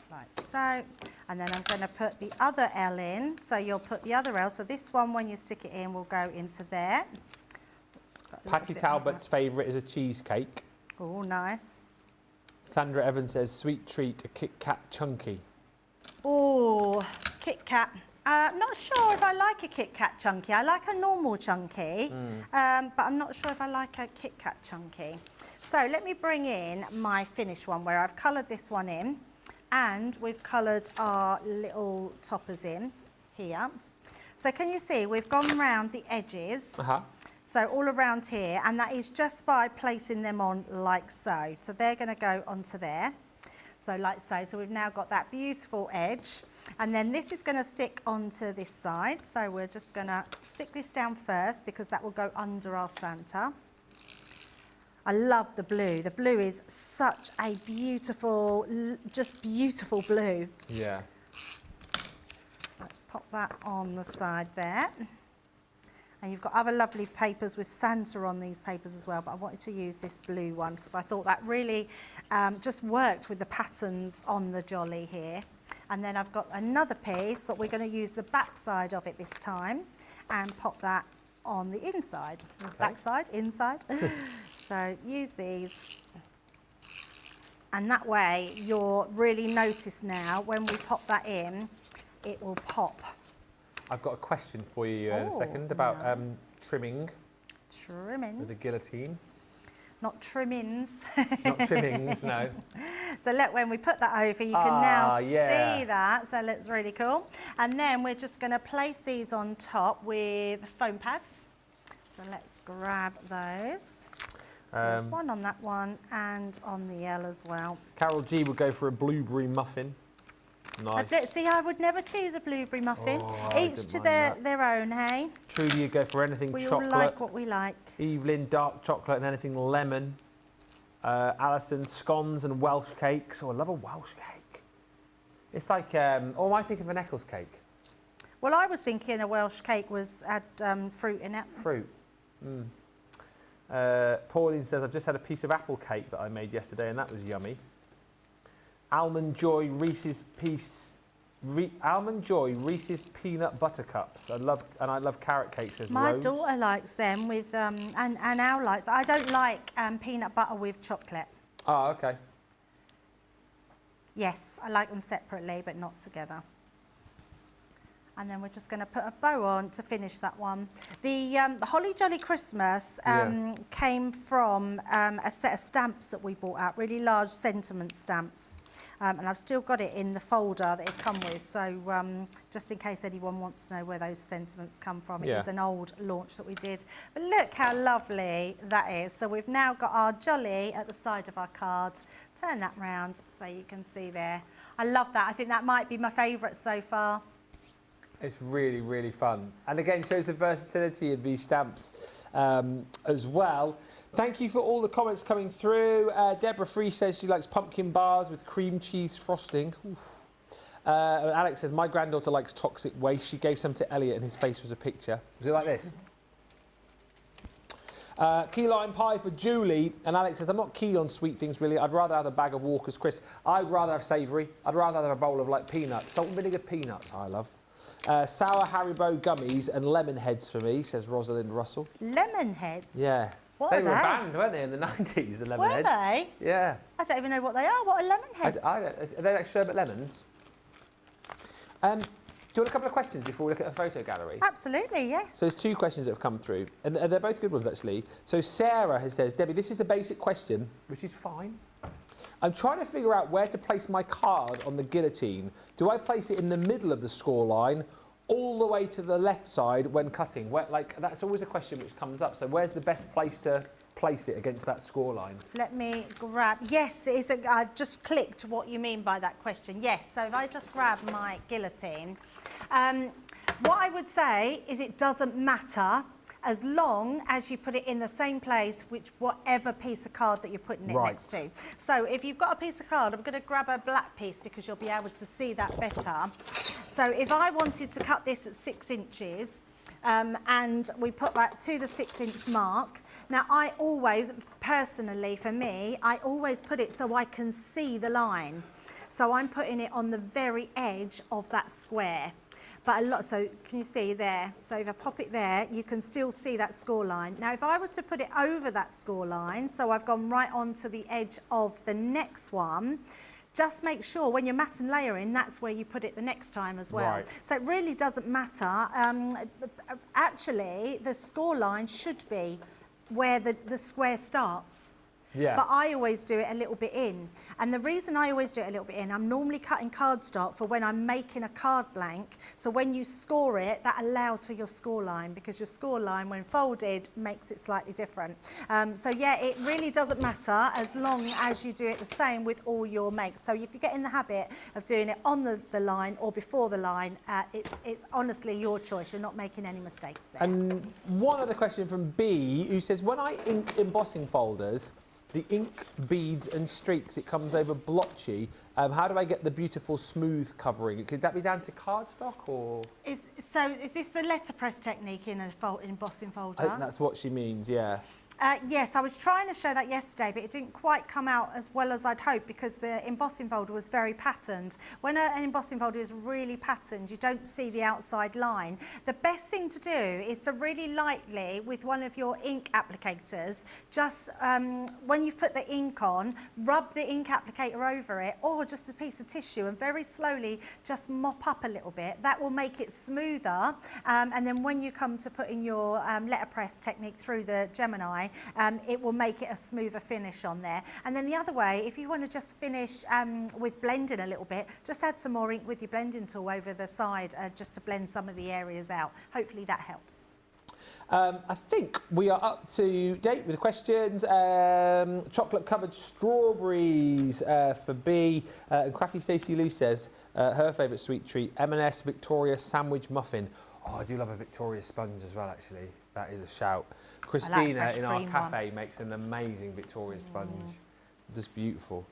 like so. And then I'm going to put the other L in. So you'll put the other L. So this one, when you stick it in, will go into there. Patty Talbot's favourite is a cheesecake. Oh, nice. Sandra Evans says, sweet treat, a Kit Kat chunky. Oh, Kit Kat. Not sure if I like a Kit Kat chunky. I like a normal chunky, but I'm not sure if I like a Kit Kat chunky. So let me bring in my finished one where I've coloured this one in and we've coloured our little toppers in here. So can you see we've gone round the edges. So all around here, and that is just by placing them on like so. So they're going to go onto there. So like so. So we've now got that beautiful edge. And then this is going to stick onto this side. So we're just going to stick this down first because that will go under our Santa. I love the blue. The blue is such a beautiful, just beautiful blue. Yeah. Let's pop that on the side there. And you've got other lovely papers with Santa on these papers as well, but I wanted to use this blue one because I thought that really just worked with the patterns on the jolly here. And then I've got another piece, but we're going to use the back side of it this time and pop that on the inside. Okay. Back side, inside. So use these. And that way you'll really notice now when we pop that in, it will pop. I've got a question for you in a second about nice. Trimming. Trimming. With a guillotine. Not trimmings. Not trimmings, no. So look, when we put that over, you can now see that. So it looks really cool. And then we're just going to place these on top with foam pads. So let's grab those. So one on that one and on the L as well. Carol G would go for a blueberry muffin. Nice. See, I would never choose a blueberry muffin. Each to their own, hey? Trudy would go for anything chocolate. We all like what we like. Evelyn, dark chocolate and anything lemon. Alison, scones and Welsh cakes. Oh, I love a Welsh cake. It's like, or am I thinking of an Eccles cake? Well, I was thinking a Welsh cake had fruit in it. Fruit. Pauline says, I've just had a piece of apple cake that I made yesterday and that was yummy. Almond Joy Reese's peanut butter cups. I love carrot cakes. Says My Rose. daughter likes them with and Al likes. I don't like peanut butter with chocolate. Oh, okay. Yes, I like them separately, but not together. And then we're just going to put a bow on to finish that one. The Holly Jolly Christmas came from a set of stamps that we bought out, really large sentiment stamps. And I've still got it in the folder that it come with. So just in case anyone wants to know where those sentiments come from, it was an old launch that we did. But look how lovely that is. So we've now got our jolly at the side of our card. Turn that round so you can see there. I love that. I think that might be my favourite so far. It's really, really fun. And again, shows the versatility of these stamps as well. Thank you for all the comments coming through. Deborah Free says she likes pumpkin bars with cream cheese frosting. Alex says, my granddaughter likes toxic waste. She gave some to Elliot and his face was a picture. Was it like this? Key lime pie for Julie. And Alex says, I'm not keen on sweet things, really. I'd rather have a bag of Walker's crisps. I'd rather have savoury. I'd rather have a bowl of, like, peanuts. Salt and vinegar peanuts, I love. Sour Haribo gummies and lemon heads for me, says Rosalind Russell. Lemon heads? Yeah. What they are were they? a band, weren't they, in the 90s, the lemon heads? Were they? Yeah. I don't even know what they are. What are lemon heads? Are they like sherbet lemons? Do you want a couple of questions before we look at a photo gallery? Absolutely, yes. So there's 2 questions that have come through, and they're both good ones, actually. So Sarah says, Debbie, this is a basic question, which is fine. I'm trying to figure out where to place my card on the guillotine. Do I place it in the middle of the score line, all the way to the left side when cutting? That's always a question which comes up. So where's the best place to place it against that score line? Let me grab, yes, it is I just clicked what you mean by that question. Yes, so if I just grab my guillotine, what I would say is it doesn't matter as long as you put it in the same place which whatever piece of card that you're putting it next to. So if you've got a piece of card, I'm going to grab a black piece because you'll be able to see that better. So if I wanted to cut this at 6 inches, and we put that to the 6-inch mark. Now I always, personally for me, I always put it so I can see the line. So I'm putting it on the very edge of that square. But so can you see there? So if I pop it there, you can still see that score line. Now if I was to put it over that score line, so I've gone right onto the edge of the next one, just make sure when you're mat and layering, that's where you put it the next time as well. Right. So it really doesn't matter. Actually, the score line should be where the square starts. Yeah. But I always do it a little bit in. And the reason I always do it a little bit in, I'm normally cutting cardstock for when I'm making a card blank. So when you score it, that allows for your score line, because your score line, when folded, makes it slightly different. So yeah, it really doesn't matter as long as you do it the same with all your makes. So if you get in the habit of doing it on the line or before the line, it's honestly your choice. You're not making any mistakes there. And one other question from B, who says, when I ink embossing folders, the ink beads and streaks, it comes over blotchy. How do I get the beautiful smooth covering? Could that be down to cardstock or? Is this the letterpress technique in an embossing folder? I think that's what she means, yeah. Yes, I was trying to show that yesterday, but it didn't quite come out as well as I'd hoped because the embossing folder was very patterned. When an embossing folder is really patterned, you don't see the outside line. The best thing to do is to really lightly, with one of your ink applicators, just when you've put the ink on, rub the ink applicator over it, or just a piece of tissue, and very slowly just mop up a little bit. That will make it smoother. And then when you come to putting your letterpress technique through the Gemini, it will make it a smoother finish on there. And then the other way, if you want to just finish with blending a little bit, just add some more ink with your blending tool over the side just to blend some of the areas out. Hopefully that helps. I think we are up to date with the questions. Chocolate covered strawberries for B. And Crafty Stacey Lou says her favourite sweet treat, M&S Victoria sandwich muffin. Oh, I do love a Victoria sponge as well, actually. That is a shout. Christina in our cafe makes an amazing Victoria sponge. Just beautiful.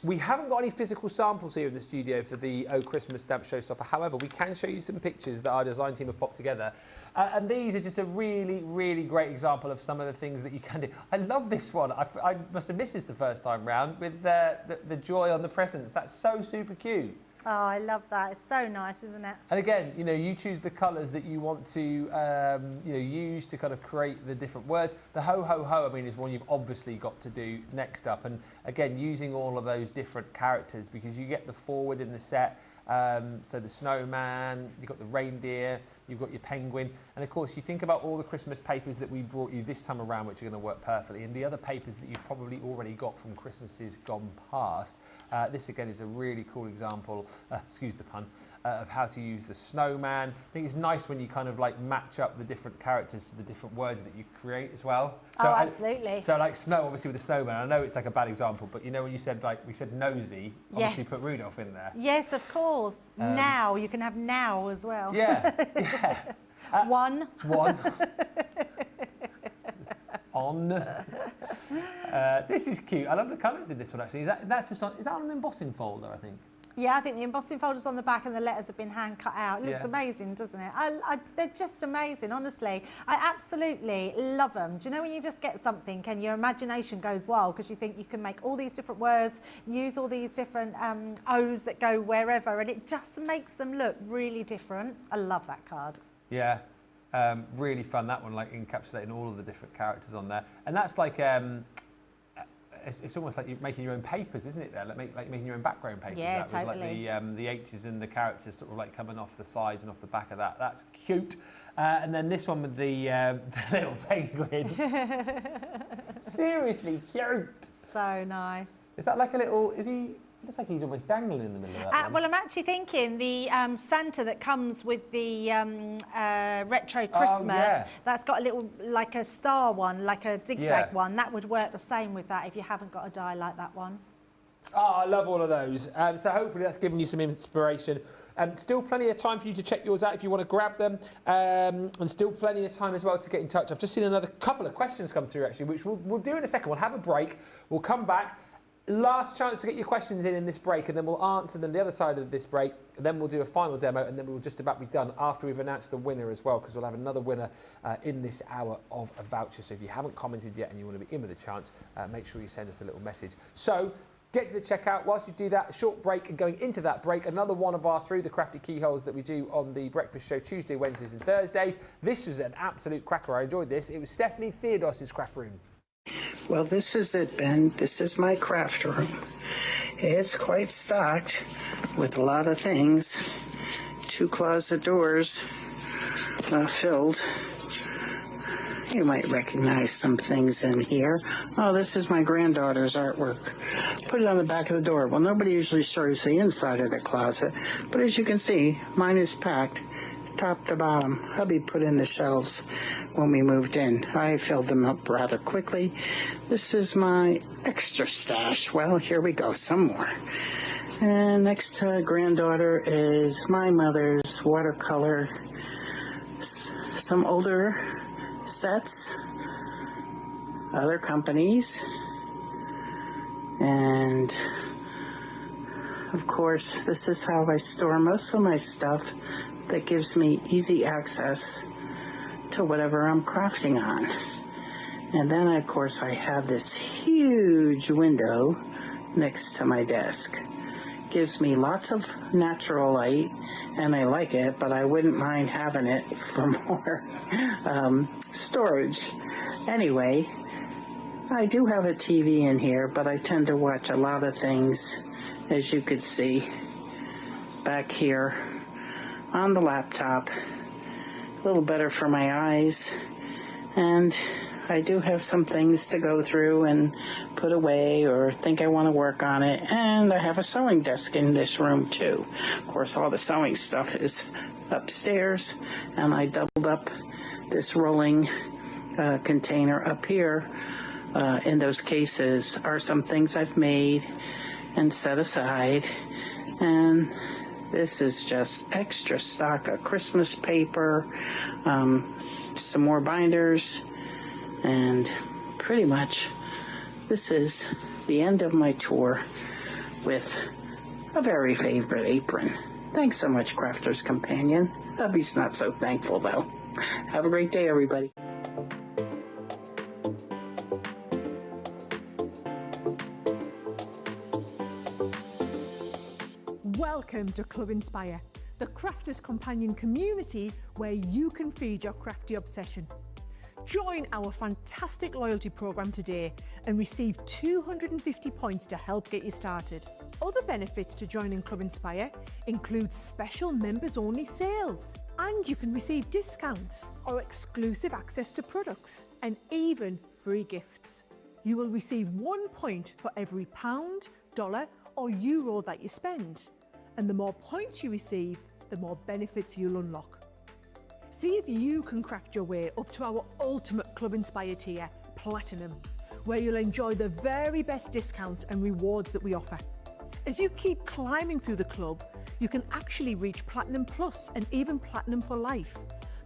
We haven't got any physical samples here in the studio for the Oh Christmas Stamp Showstopper. However, we can show you some pictures that our design team have popped together. And these are just a really, really great example of some of the things that you can do. I love this one. I must have missed this the first time round with the joy on the presents. That's so super cute. Oh, I love that. It's so nice, isn't it? And again, you know, you choose the colours that you want to, use to kind of create the different words. The ho, ho, ho, I mean, is one you've obviously got to do next up. And again, using all of those different characters, because you get the forward in the set. So the snowman, you've got the reindeer, you've got your penguin, and of course you think about all the Christmas papers that we brought you this time around, which are going to work perfectly, and the other papers that you've probably already got from Christmases gone past. This again is a really cool example, excuse the pun, of how to use the snowman. I think it's nice when you kind of like match up the different characters to the different words that you create as well. So absolutely. So like snow, obviously with the snowman, I know it's like a bad example, but you know when you said we said nosy, obviously put Rudolph in there. Yes, of course. Now, you can have now as well. Yeah, yeah. One. On. This is cute. I love the colours in this one actually. Is that on an embossing folder, I think? Yeah, I think the embossing folders on the back and the letters have been hand cut out. It looks Yeah. amazing, doesn't it? They're just amazing, honestly. I absolutely love them. Do you know when you just get something and your imagination goes wild because you think you can make all these different words, use all these different O's that go wherever, and it just makes them look really different. I love that card. Yeah, really fun, that one, like encapsulating all of the different characters on there. And that's like, it's almost like you're making your own papers, isn't it there? Like making your own background papers. Yeah, that, with totally. like the H's and the characters sort of like coming off the sides and off the back of that. That's cute. And then this one with the little penguin. Seriously cute. So nice. Is that like a little, is he, it looks like he's almost dangling in the middle of that one. Well, I'm actually thinking the Santa that comes with the retro Christmas, yeah. that's got a little, like a star one, like a zigzag Yeah. one. That would work the same with that if you haven't got a die like that one. Oh, I love all of those. So hopefully that's given you some inspiration. Still plenty of time for you to check yours out if you want to grab them. And still plenty of time as well to get in touch. I've just seen another couple of questions come through, actually, which we'll do in a second. We'll have a break. We'll come back. Last chance to get your questions in this break, and then we'll answer them the other side of this break. And then we'll do a final demo, and then we'll just about be done after we've announced the winner as well, because we'll have another winner in this hour of a voucher. So if you haven't commented yet and you want to be in with a chance, make sure you send us a little message. So get to the checkout. Whilst you do that, a short break, and going into that break, another one of our Through the Crafty Keyholes that we do on the breakfast show Tuesday, Wednesdays and Thursdays. This was an absolute cracker. I enjoyed this. It was Stephanie Theodos's craft room. Well, this is it, Ben. This is my craft room. It's quite stocked with a lot of things. 2 closet doors filled. You might recognize some things in here. Oh, this is my granddaughter's artwork. Put it on the back of the door. Well, nobody usually shows the inside of the closet, but as you can see, mine is packed top to bottom. Hubby put in the shelves when we moved in. I filled them up rather quickly. This is my extra stash. Well, here we go, some more. And next to granddaughter is my mother's watercolor, some older sets, other companies, and of course this is how I store most of my stuff that gives me easy access to whatever I'm crafting on. And then of course I have this huge window next to my desk. Gives me lots of natural light, and I like it, but I wouldn't mind having it for more storage. Anyway, I do have a TV in here, but I tend to watch a lot of things, as you could see back here on the laptop. A little better for my eyes, and I do have some things to go through and put away or think I want to work on it. And I have a sewing desk in this room too. Of course, all the sewing stuff is upstairs, and I doubled up this rolling container up here. In those cases are some things I've made and set aside. And this is just extra stock of Christmas paper, some more binders, and pretty much this is the end of my tour with a very favorite apron. Thanks so much, Crafter's Companion. Hubby's not so thankful, though. Have a great day, everybody. Welcome to Club Inspire, the Crafters Companion community where you can feed your crafty obsession. Join our fantastic loyalty program today and receive 250 points to help get you started. Other benefits to joining Club Inspire include special members-only sales, and you can receive discounts or exclusive access to products, and even free gifts. You will receive 1 point for every pound, dollar or euro that you spend. And the more points you receive, the more benefits you'll unlock. See if you can craft your way up to our ultimate Club Inspire tier, Platinum, where you'll enjoy the very best discounts and rewards that we offer. As you keep climbing through the club, you can actually reach Platinum Plus and even Platinum for life.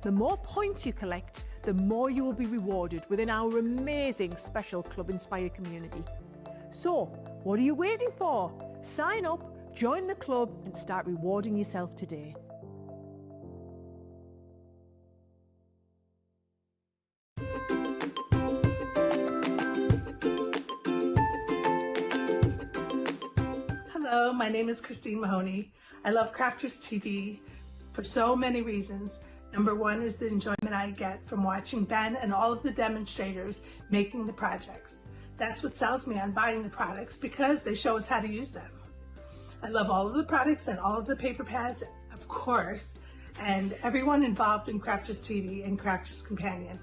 The more points you collect, the more you will be rewarded within our amazing special Club Inspire community. So, what are you waiting for? Sign up, Join the club and start rewarding yourself today. Hello, my name is Christine Mahoney. I love Crafters TV for so many reasons. Number one is the enjoyment I get from watching Ben and all of the demonstrators making the projects. That's what sells me on buying the products, because they show us how to use them. I love all of the products and all of the paper pads, of course, and everyone involved in Crafters TV and Crafters Companion.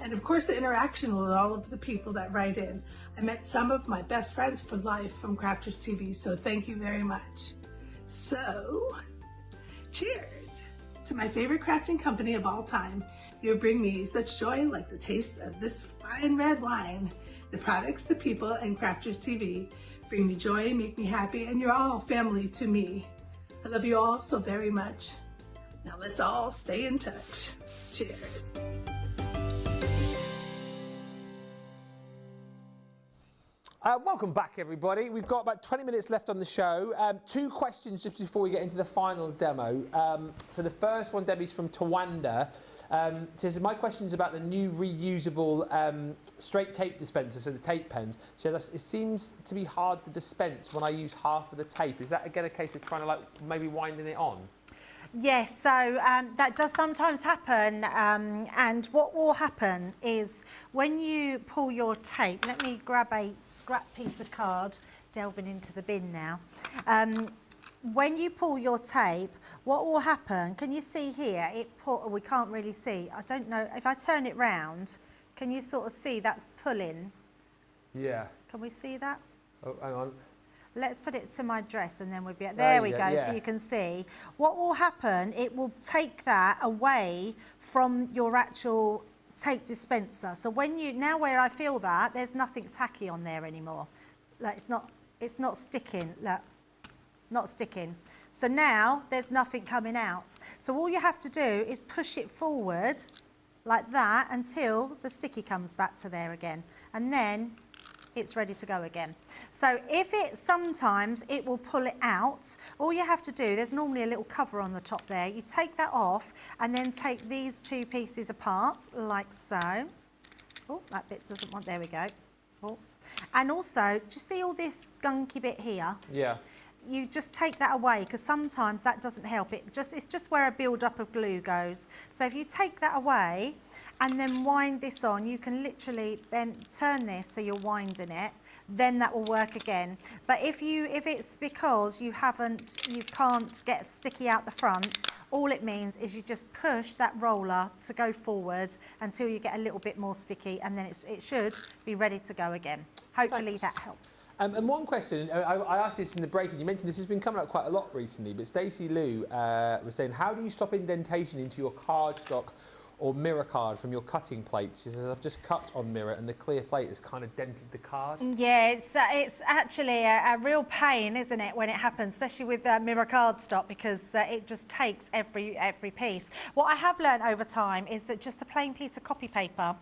And of course the interaction with all of the people that write in. I met some of my best friends for life from Crafters TV, so thank you very much. So, cheers to my favorite crafting company of all time. You bring me such joy like the taste of this fine red wine. The products, the people, and Crafters TV bring me joy, make me happy, and you're all family to me. I love you all so very much. Now let's all stay in touch. Cheers. Welcome back, everybody. We've got about 20 minutes left on the show. 2 questions just before we get into the final demo. So the first one, Debbie's from Tawanda. Says, my question is about the new reusable straight tape dispenser, so the tape pens. She says, it seems to be hard to dispense when I use half of the tape. Is that, again, a case of trying to, like, maybe winding it on? Yes, so that does sometimes happen, and what will happen is when you pull your tape, let me grab a scrap piece of card, delving into the bin now. When you pull your tape, what will happen, can you see here, we can't really see, I don't know, if I turn it round, can you sort of see that's pulling? Yeah. Can we see that? Oh, hang on. Let's put it to my dress and then we'll be, there we go, yeah. so you can see. What will happen, it will take that away from your actual tape dispenser. So when you, now where I feel that, there's nothing tacky on there anymore. Like it's not sticking, look, not sticking. So now there's nothing coming out. So all you have to do is push it forward like that until the sticky comes back to there again. And then it's ready to go again. So if sometimes it will pull it out, all you have to do, there's normally a little cover on the top there, you take that off and then take these 2 pieces apart like so. Oh, that bit doesn't want, there we go. Oh. And also, do you see all this gunky bit here? Yeah. You just take that away, because sometimes that doesn't help. It's just where a build-up of glue goes. So if you take that away and then wind this on, you can literally then turn this so you're winding it, then that will work again. But if it's because you can't get sticky out the front, all it means is you just push that roller to go forward until you get a little bit more sticky, and then it should be ready to go again. Hopefully that helps. And one question, I asked this in the break, and you mentioned this has been coming up quite a lot recently, but Stacey Lou was saying, how do you stop indentation into your cardstock or mirror card from your cutting plate? She says, I've just cut on mirror and the clear plate has kind of dented the card. Yeah, it's actually a real pain, isn't it, when it happens, especially with mirror cardstock, because it just takes every piece. What I have learned over time is that just a plain piece of copy paper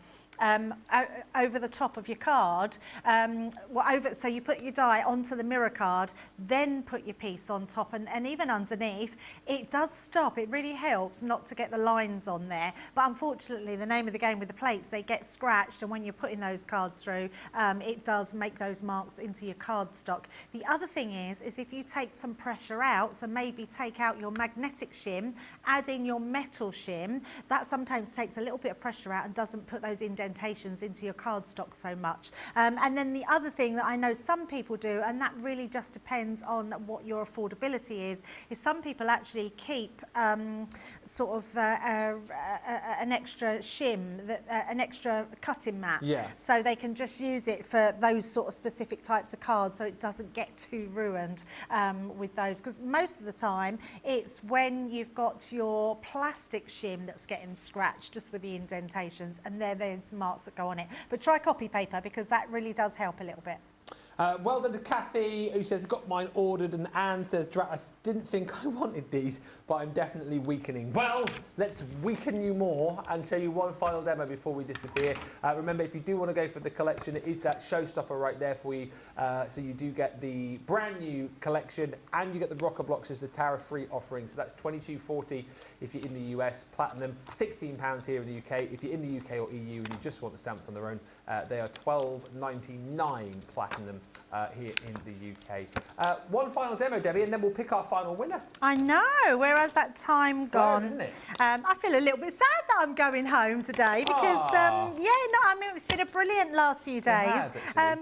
over the top of your card, so you put your die onto the mirror card, then put your piece on top, and even underneath, it does stop. It really helps not to get the lines on there. But unfortunately, the name of the game with the plates, they get scratched, and when you're putting those cards through, it does make those marks into your cardstock. The other thing is if you take some pressure out, so maybe take out your magnetic shim, add in your metal shim, that sometimes takes a little bit of pressure out and doesn't put those indentations into your cardstock so much. And then the other thing that I know some people do, and that really just depends on what your affordability is some people actually keep sort of an extra shim, an extra cutting mat. Yeah. So they can just use it for those sort of specific types of cards, so it doesn't get too ruined with those. Because most of the time, it's when you've got your plastic shim that's getting scratched just with the indentations, and there's marks that go on it. But try copy paper, because that really does help a little bit. Well done to Kathy, who says, got mine ordered, and Anne says, didn't think I wanted these, but I'm definitely weakening. Well, let's weaken you more and show you one final demo before we disappear. Remember, if you do want to go for the collection, it is that Showstopper right there for you. So you do get the brand new collection and you get the rocker blocks as the tariff-free offering. So that's $22.40 if you're in the US, platinum, £16 here in the UK. If you're in the UK or EU and you just want the stamps on their own, they are $12.99 platinum here in the UK. One final demo, Debbie, and then we'll pick our final winner. I know, where has that time gone? Isn't it? I feel a little bit sad that I'm going home today because, I mean, it's been a brilliant last few days.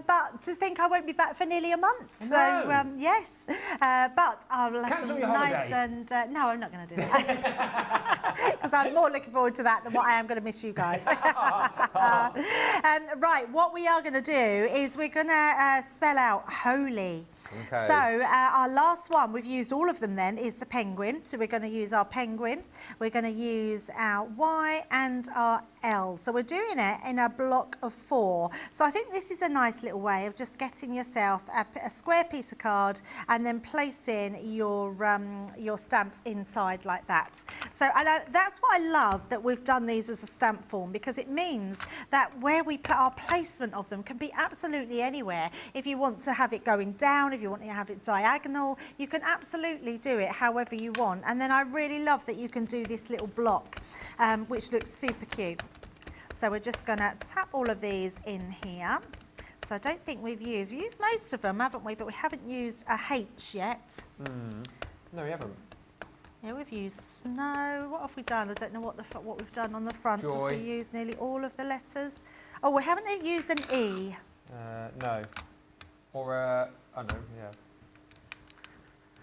But to think I won't be back for nearly a month. No. So, yes. But I'll have some nice and... no, I'm not going to do that. Because I'm more looking forward to that than what I am going to miss you guys. Right, what we are going to do is we're going to spell out holy. Okay. So our last one, we've used all of them then, is the penguin. So we're going to use our penguin. We're going to use our Y and our L. So we're doing it in a block of 4. So I think this is a nice little way of just getting yourself a square piece of card and then placing your stamps inside like that. So that's what I love, that we've done these as a stamp form, because it means that where we put our placement of them can be absolutely anywhere. If you want to have it going down, if you want to have it diagonal, you can absolutely do it however you want. And then I really love that you can do this little block, which looks super cute. So we're just going to tap all of these in here. So I don't think we've used most of them, haven't we? But we haven't used a H yet. No, we haven't. Yeah, we've used snow. What have we done? I don't know what we've done on the front. Joy. Have we used nearly all of the letters? Oh, we haven't used an E. No. Or I know, yeah.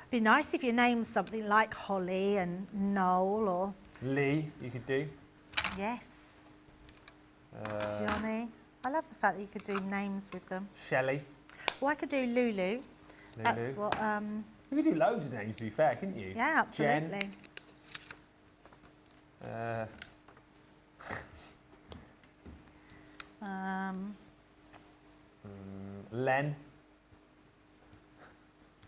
Be nice if you named something like Holly and Noel or... Lee, you could do. Yes. Johnny. I love the fact that you could do names with them. Shelley. Well, I could do Lulu. That's what... You could do loads of names, to be fair, couldn't you? Yeah, absolutely. Jen. Len.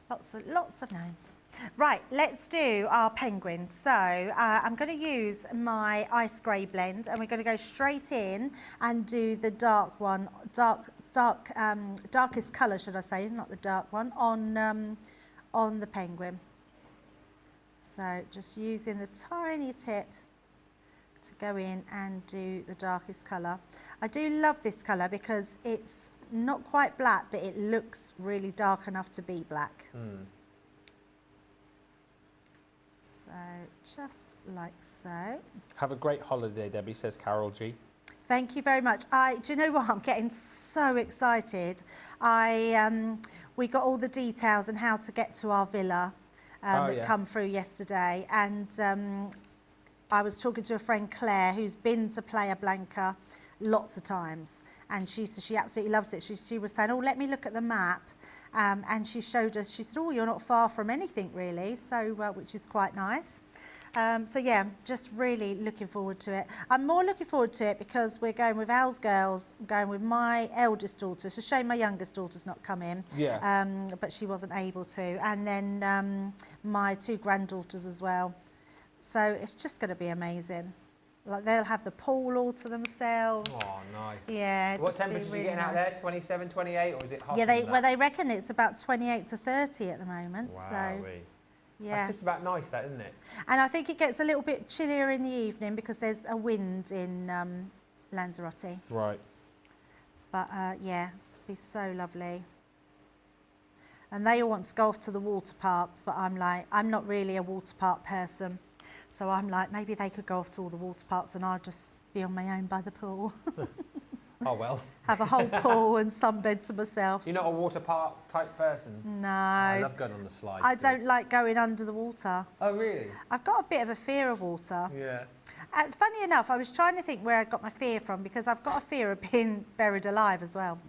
Lots of names. Right, let's do our penguin. So I'm going to use my ice grey blend, and we're going to go straight in and do the dark one, darkest colour, should I say, not the dark one, on the penguin. So just using the tiny tip to go in and do the darkest colour. I do love this colour because it's not quite black, but it looks really dark enough to be black. So just like so. Have a great holiday, Debbie, says Carol G. Thank you very much. Do you know what? I'm getting so excited. We got all the details on how to get to our villa that come through yesterday, and I was talking to a friend, Claire, who's been to Playa Blanca lots of times, and she absolutely loves it. She was saying, oh, let me look at the map, and she showed us. She said, oh, you're not far from anything really, so which is quite nice. So yeah, I'm just really looking forward to it. I'm more looking forward to it because we're going with Al's girls. I'm going with my eldest daughter. It's a shame my youngest daughter's not come in, but she wasn't able to. And then my 2 granddaughters as well. So it's just going to be amazing. Like, they'll have the pool all to themselves. Oh, nice. Yeah. What temperatures are you getting out there? 27, 28, or is it hotter than that? Well, they reckon it's about 28 to 30 at the moment. Wow. So, yeah. That's just about nice, that, isn't it? And I think it gets a little bit chillier in the evening because there's a wind in Lanzarote. Right. But yeah, it'll be so lovely. And they all want to go off to the water parks, but I'm like, I'm not really a water park person. So I'm like, maybe they could go off to all the water parks and I'll just be on my own by the pool. Oh, well. Have a whole pool and sunbed to myself. You're not a water park type person? No. I love going on the slides. I don't like going under the water. Oh, really? I've got a bit of a fear of water. Yeah. Funny enough, I was trying to think where I got my fear from, because I've got a fear of being buried alive as well.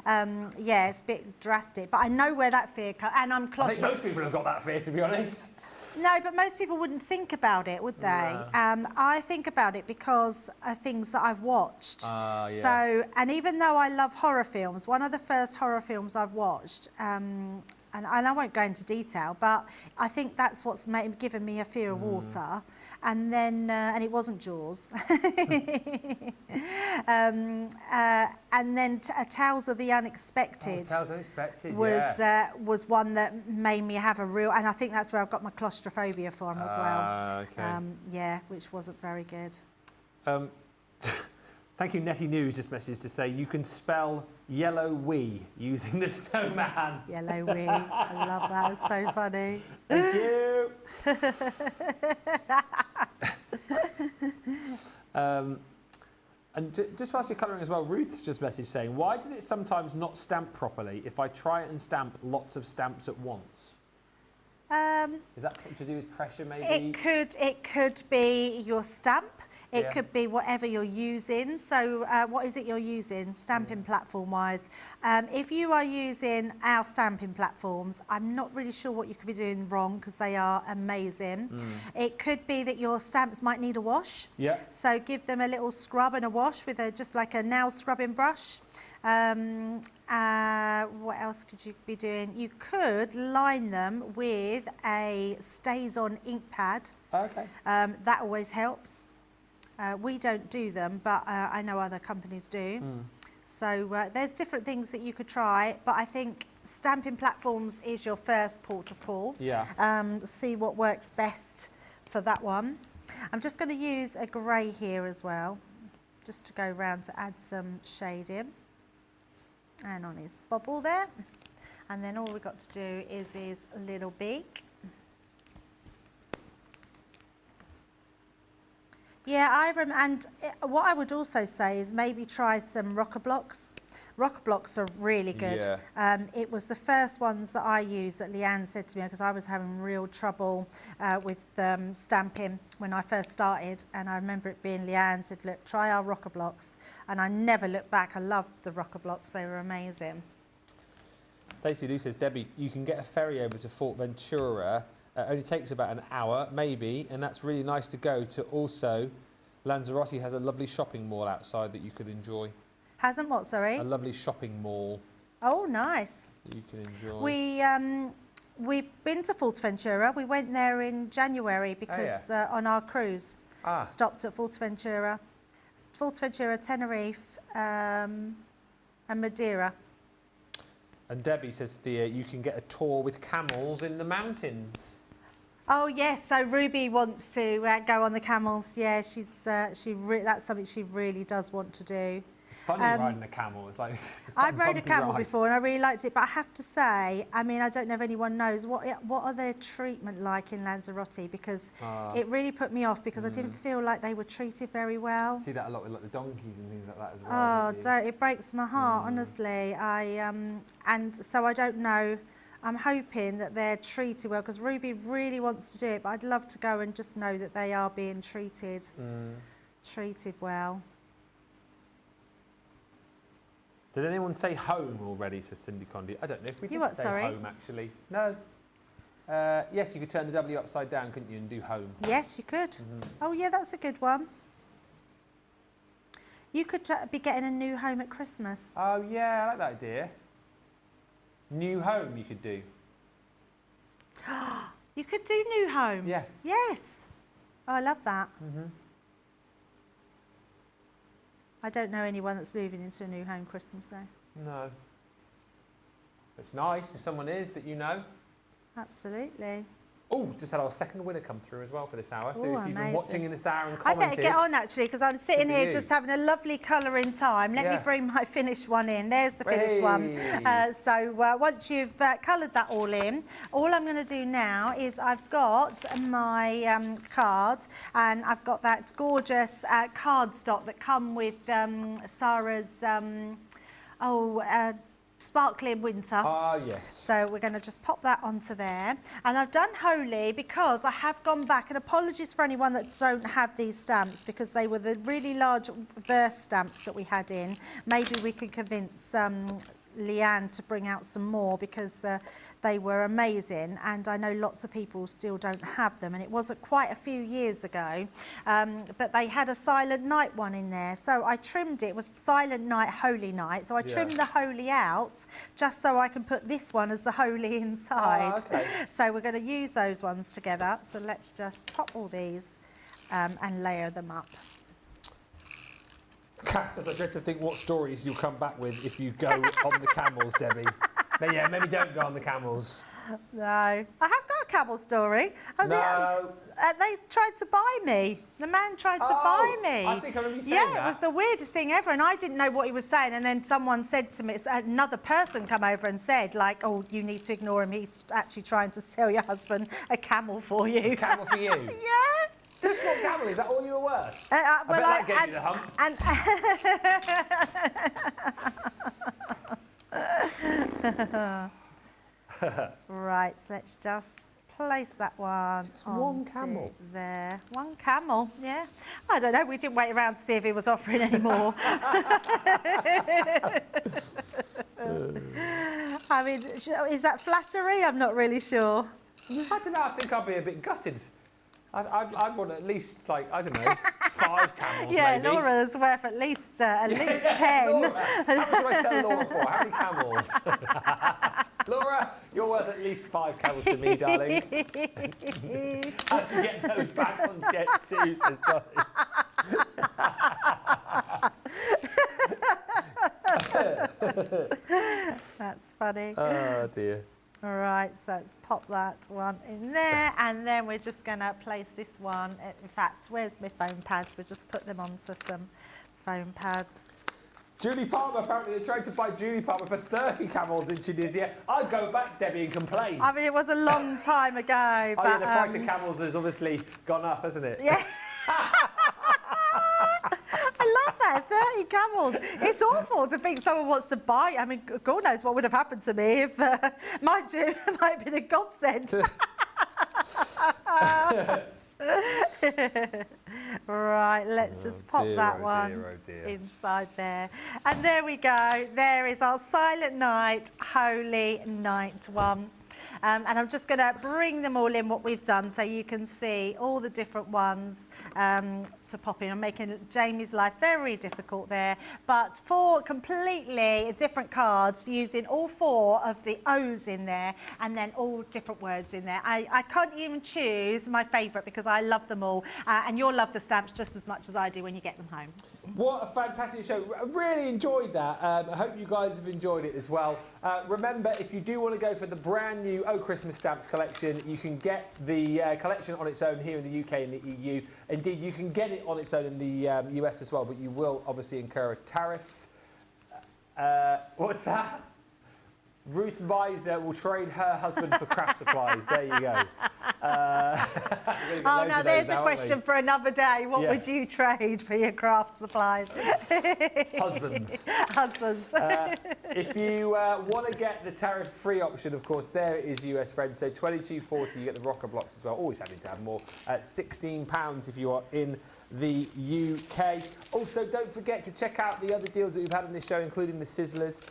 Yeah, it's a bit drastic, but I know where that fear comes, and I'm claustrophobic. I think most people have got that fear, to be honest. No, but most people wouldn't think about it, would they? Yeah. I think about it because of things that I've watched. Yeah. So, and even though I love horror films, one of the first horror films I've watched and I won't go into detail, but I think that's what's given me a fear of water. And then, and it wasn't Jaws. And then Tales of the Unexpected. Tales Unexpected, was one that made me have a real, and I think that's where I've got my claustrophobia from as well. Okay. Yeah, which wasn't very good. Thank you, Netty News just messaged to say you can spell yellow wee using the snowman. Yellow wee. I love that. It's so funny. Thank you. And just whilst you're colouring as well, Ruth's just messaged saying, why does it sometimes not stamp properly if I try and stamp lots of stamps at once? Is that to do with pressure maybe? It could be your stamp. It could be whatever you're using. So what is it you're using, stamping platform-wise? If you are using our stamping platforms, I'm not really sure what you could be doing wrong because they are amazing. It could be that your stamps might need a wash. Yeah. So give them a little scrub and a wash with just like a nail scrubbing brush. What else could you be doing? You could line them with a stays-on ink pad. Okay. That always helps. We don't do them, but I know other companies do. So there's different things that you could try, but I think stamping platforms is your first port of call. Yeah. See what works best for that one. I'm just going to use a grey here as well, just to go round to add some shade in. And on his bubble there. And then all we've got to do is his little beak. Yeah, and what I would also say is maybe try some rocker blocks. Rocker blocks are really good. Yeah. It was the first ones that I used that Leanne said to me because I was having real trouble with stamping when I first started. And I remember it being Leanne said, look, try our rocker blocks. And I never looked back. I loved the rocker blocks. They were amazing. Stacey Lou says, Debbie, you can get a ferry over to Fort Ventura. It only takes about an hour, maybe, and that's really nice to go to. Also, Lanzarote has a lovely shopping mall outside that you could enjoy. Hasn't what, sorry? A lovely shopping mall. Oh, nice. That you can enjoy. We've been to Fuerteventura. We went there in January because on our cruise. Stopped at Fuerteventura, Tenerife, and Madeira. And Debbie says, Thea, you can get a tour with camels in the mountains. Oh yes, so Ruby wants to go on the camels. Yeah, that's something she really does want to do. Funny riding a camel. It's like I've rode a camel before and I really liked it, but I have to say, I mean, I don't know if anyone knows what are their treatment like in Lanzarote, because it really put me off because I didn't feel like they were treated very well. See that a lot with like the donkeys and things like that as well. Oh, it breaks my heart, honestly. And so I don't know. I'm hoping that they're treated well because Ruby really wants to do it, but I'd love to go and just know that they are being treated well. Did anyone say home already, says Cindy Condi? I don't know if we did say home, actually. No. Yes, you could turn the W upside down, couldn't you, and do home? Yes, you could. Oh, yeah, that's a good one. You could be getting a new home at Christmas. Oh, yeah, I like that idea. New home you could do. You could do new home? Yeah. Yes. Oh, I love that. I don't know anyone that's moving into a new home Christmas Day. No. It's nice if someone is that you know. Absolutely. Oh, just had our second winner come through as well for this hour. So if you've been watching in this hour and I commented... better get on, actually, because I'm sitting here just having a lovely colouring time. Let me bring my finished one in. There's the finished one. So once you've coloured that all in, all I'm going to do now is I've got my card, and I've got that gorgeous cardstock that come with Sarah's... Sparkling Winter. Ah, yes. So we're going to just pop that onto there. And I've done Holy because I have gone back, and apologies for anyone that don't have these stamps because they were the really large verse stamps that we had in. Maybe we can convince Leanne to bring out some more because they were amazing, and I know lots of people still don't have them, and it wasn't quite a few years ago, but they had a Silent Night one in there, so I trimmed it. It was Silent Night, Holy Night, so I trimmed the Holy out just so I can put this one as the Holy inside. Oh, okay. So we're going to use those ones together, so let's just pop all these and layer them up. Cass says, I dread to think what stories you'll come back with if you go on the camels, Debbie. But yeah, maybe don't go on the camels. No. I have got a camel story. No. They tried to buy me. The man tried to buy me. I think I remember you saying Yeah, that. it was the weirdest thing ever, and I didn't know what he was saying, and then someone said to me, another person come over and said, like, oh, you need to ignore him. He's actually trying to sell your husband a camel for you. A camel for you? Yeah. Just one camel, is that all you were worth? Well, I bet that gave you the hump. Right, so let's just place that one Just one camel? there. One camel, yeah. I don't know, we didn't wait around to see if he was offering any more. I mean, is that flattery? I'm not really sure. I don't know, I think I'd be a bit gutted. I'd want at least, like, I don't know, 5 camels, Yeah, maybe. Laura's worth at least 10. Laura, how much do I sell Laura for? How many camels? Laura, you're worth at least 5 camels to me, darling. How to get those back on Jet 2, says Dolly. That's funny. Oh, dear. All right, so let's pop that one in there, and then we're just going to place this one. In fact, where's my foam pads? We'll just put them onto some foam pads. Julie Palmer, apparently they're trying to buy Julie Palmer for 30 camels in Tunisia. I'd go back, Debbie, and complain. I mean, it was a long time ago, but... Oh, yeah, the price of camels has obviously gone up, hasn't it? Yeah. I love that, 30 camels. It's awful to think someone wants to buy. I mean, God knows what would have happened to me if, mind you, it might have been a godsend. Right, let's just pop that one inside there. And there we go. There is our Silent Night, Holy Night one. And I'm just going to bring them all in what we've done so you can see all the different ones to pop in. I'm making Jamie's life very difficult there, but 4 completely different cards using all 4 of the O's in there and then all different words in there. I can't even choose my favourite because I love them all, and you'll love the stamps just as much as I do when you get them home. What a fantastic show. I really enjoyed that. I hope you guys have enjoyed it as well. Remember, if you do want to go for the brand new Oh Christmas Stamps collection, you can get the collection on its own here in the UK and the EU. Indeed, you can get it on its own in the US as well, but you will obviously incur a tariff. What's that? Ruth Miser will trade her husband for craft supplies. There you go. Oh, now there's a question for another day. What would you trade for your craft supplies? Husbands. Husbands. If you want to get the tariff-free option, of course, there is US friends. So $22.40, you get the rocker blocks as well. Always happy to have more. £16 if you are in the UK. Also, don't forget to check out the other deals that we've had on this show, including the Sizzlers.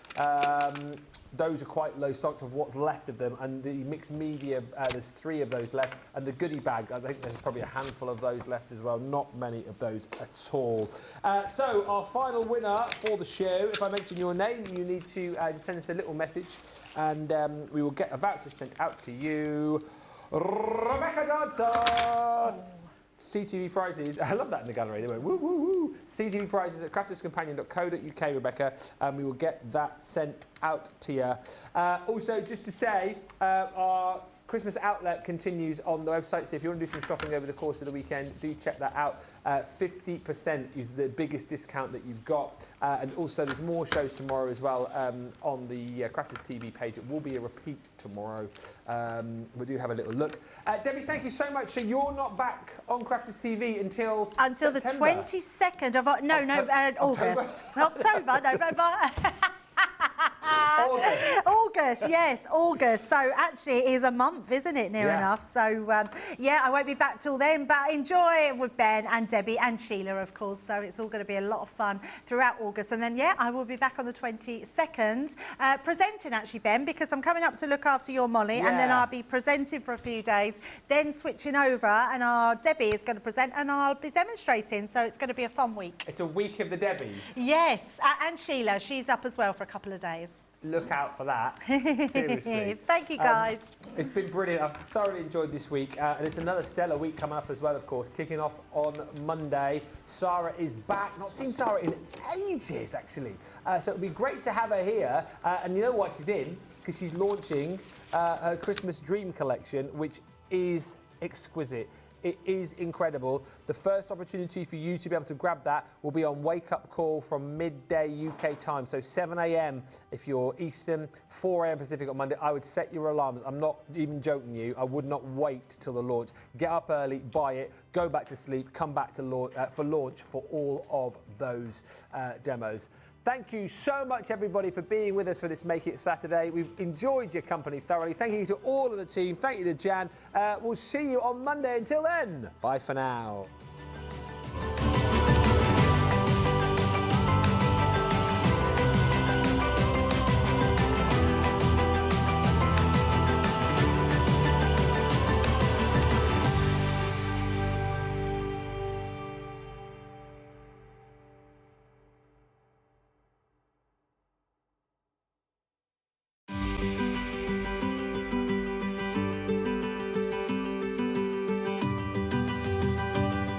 Those are quite low stocked of what's left of them, and the mixed media, there's 3 of those left, and the goodie bag, I think there's probably a handful of those left as well, not many of those at all. So our final winner for the show, if I mention your name, you need to just send us a little message, and we will get a voucher sent out to you. Rebecca Dodson! CTV prizes, I love that in the gallery, they went woo woo woo. CTV prizes at crafterscompanion.co.uk, Rebecca, and we will get that sent out to you. Also, just to say, our Christmas outlet continues on the website, so if you want to do some shopping over the course of the weekend, do check that out. 50% is the biggest discount that you've got, and also there's more shows tomorrow as well on the Crafters TV page. It will be a repeat tomorrow. We do have a little look. Debbie, thank you so much. So you're not back on Crafters TV until the 22nd of August. October, November. August. August, yes, August. So actually it is a month, isn't it, near enough? So yeah, I won't be back till then, but enjoy with Ben and Debbie and Sheila, of course. So it's all going to be a lot of fun throughout August. And then, yeah, I will be back on the 22nd presenting, actually, Ben, because I'm coming up to look after your Molly, and then I'll be presenting for a few days, then switching over, and our Debbie is going to present, and I'll be demonstrating. So it's going to be a fun week. It's a week of the Debbies. Yes, and Sheila, she's up as well for a couple of days. Look out for that. Seriously. Thank you, guys. It's been brilliant. I've thoroughly enjoyed this week. And it's another stellar week coming up as well, of course. Kicking off on Monday. Sarah is back. Not seen Sarah in ages, actually. So it'll be great to have her here. And you know what she's in? Because she's launching her Christmas Dream collection, which is exquisite. It is incredible. The first opportunity for you to be able to grab that will be on Wake Up Call from midday UK time. So 7 a.m. if you're Eastern, 4 a.m. Pacific on Monday. I would set your alarms. I'm not even joking you. I would not wait till the launch. Get up early, buy it, go back to sleep, come back to for launch for all of those demos. Thank you so much, everybody, for being with us for this Make It Saturday. We've enjoyed your company thoroughly. Thank you to all of the team. Thank you to Jan. We'll see you on Monday. Until then, bye for now.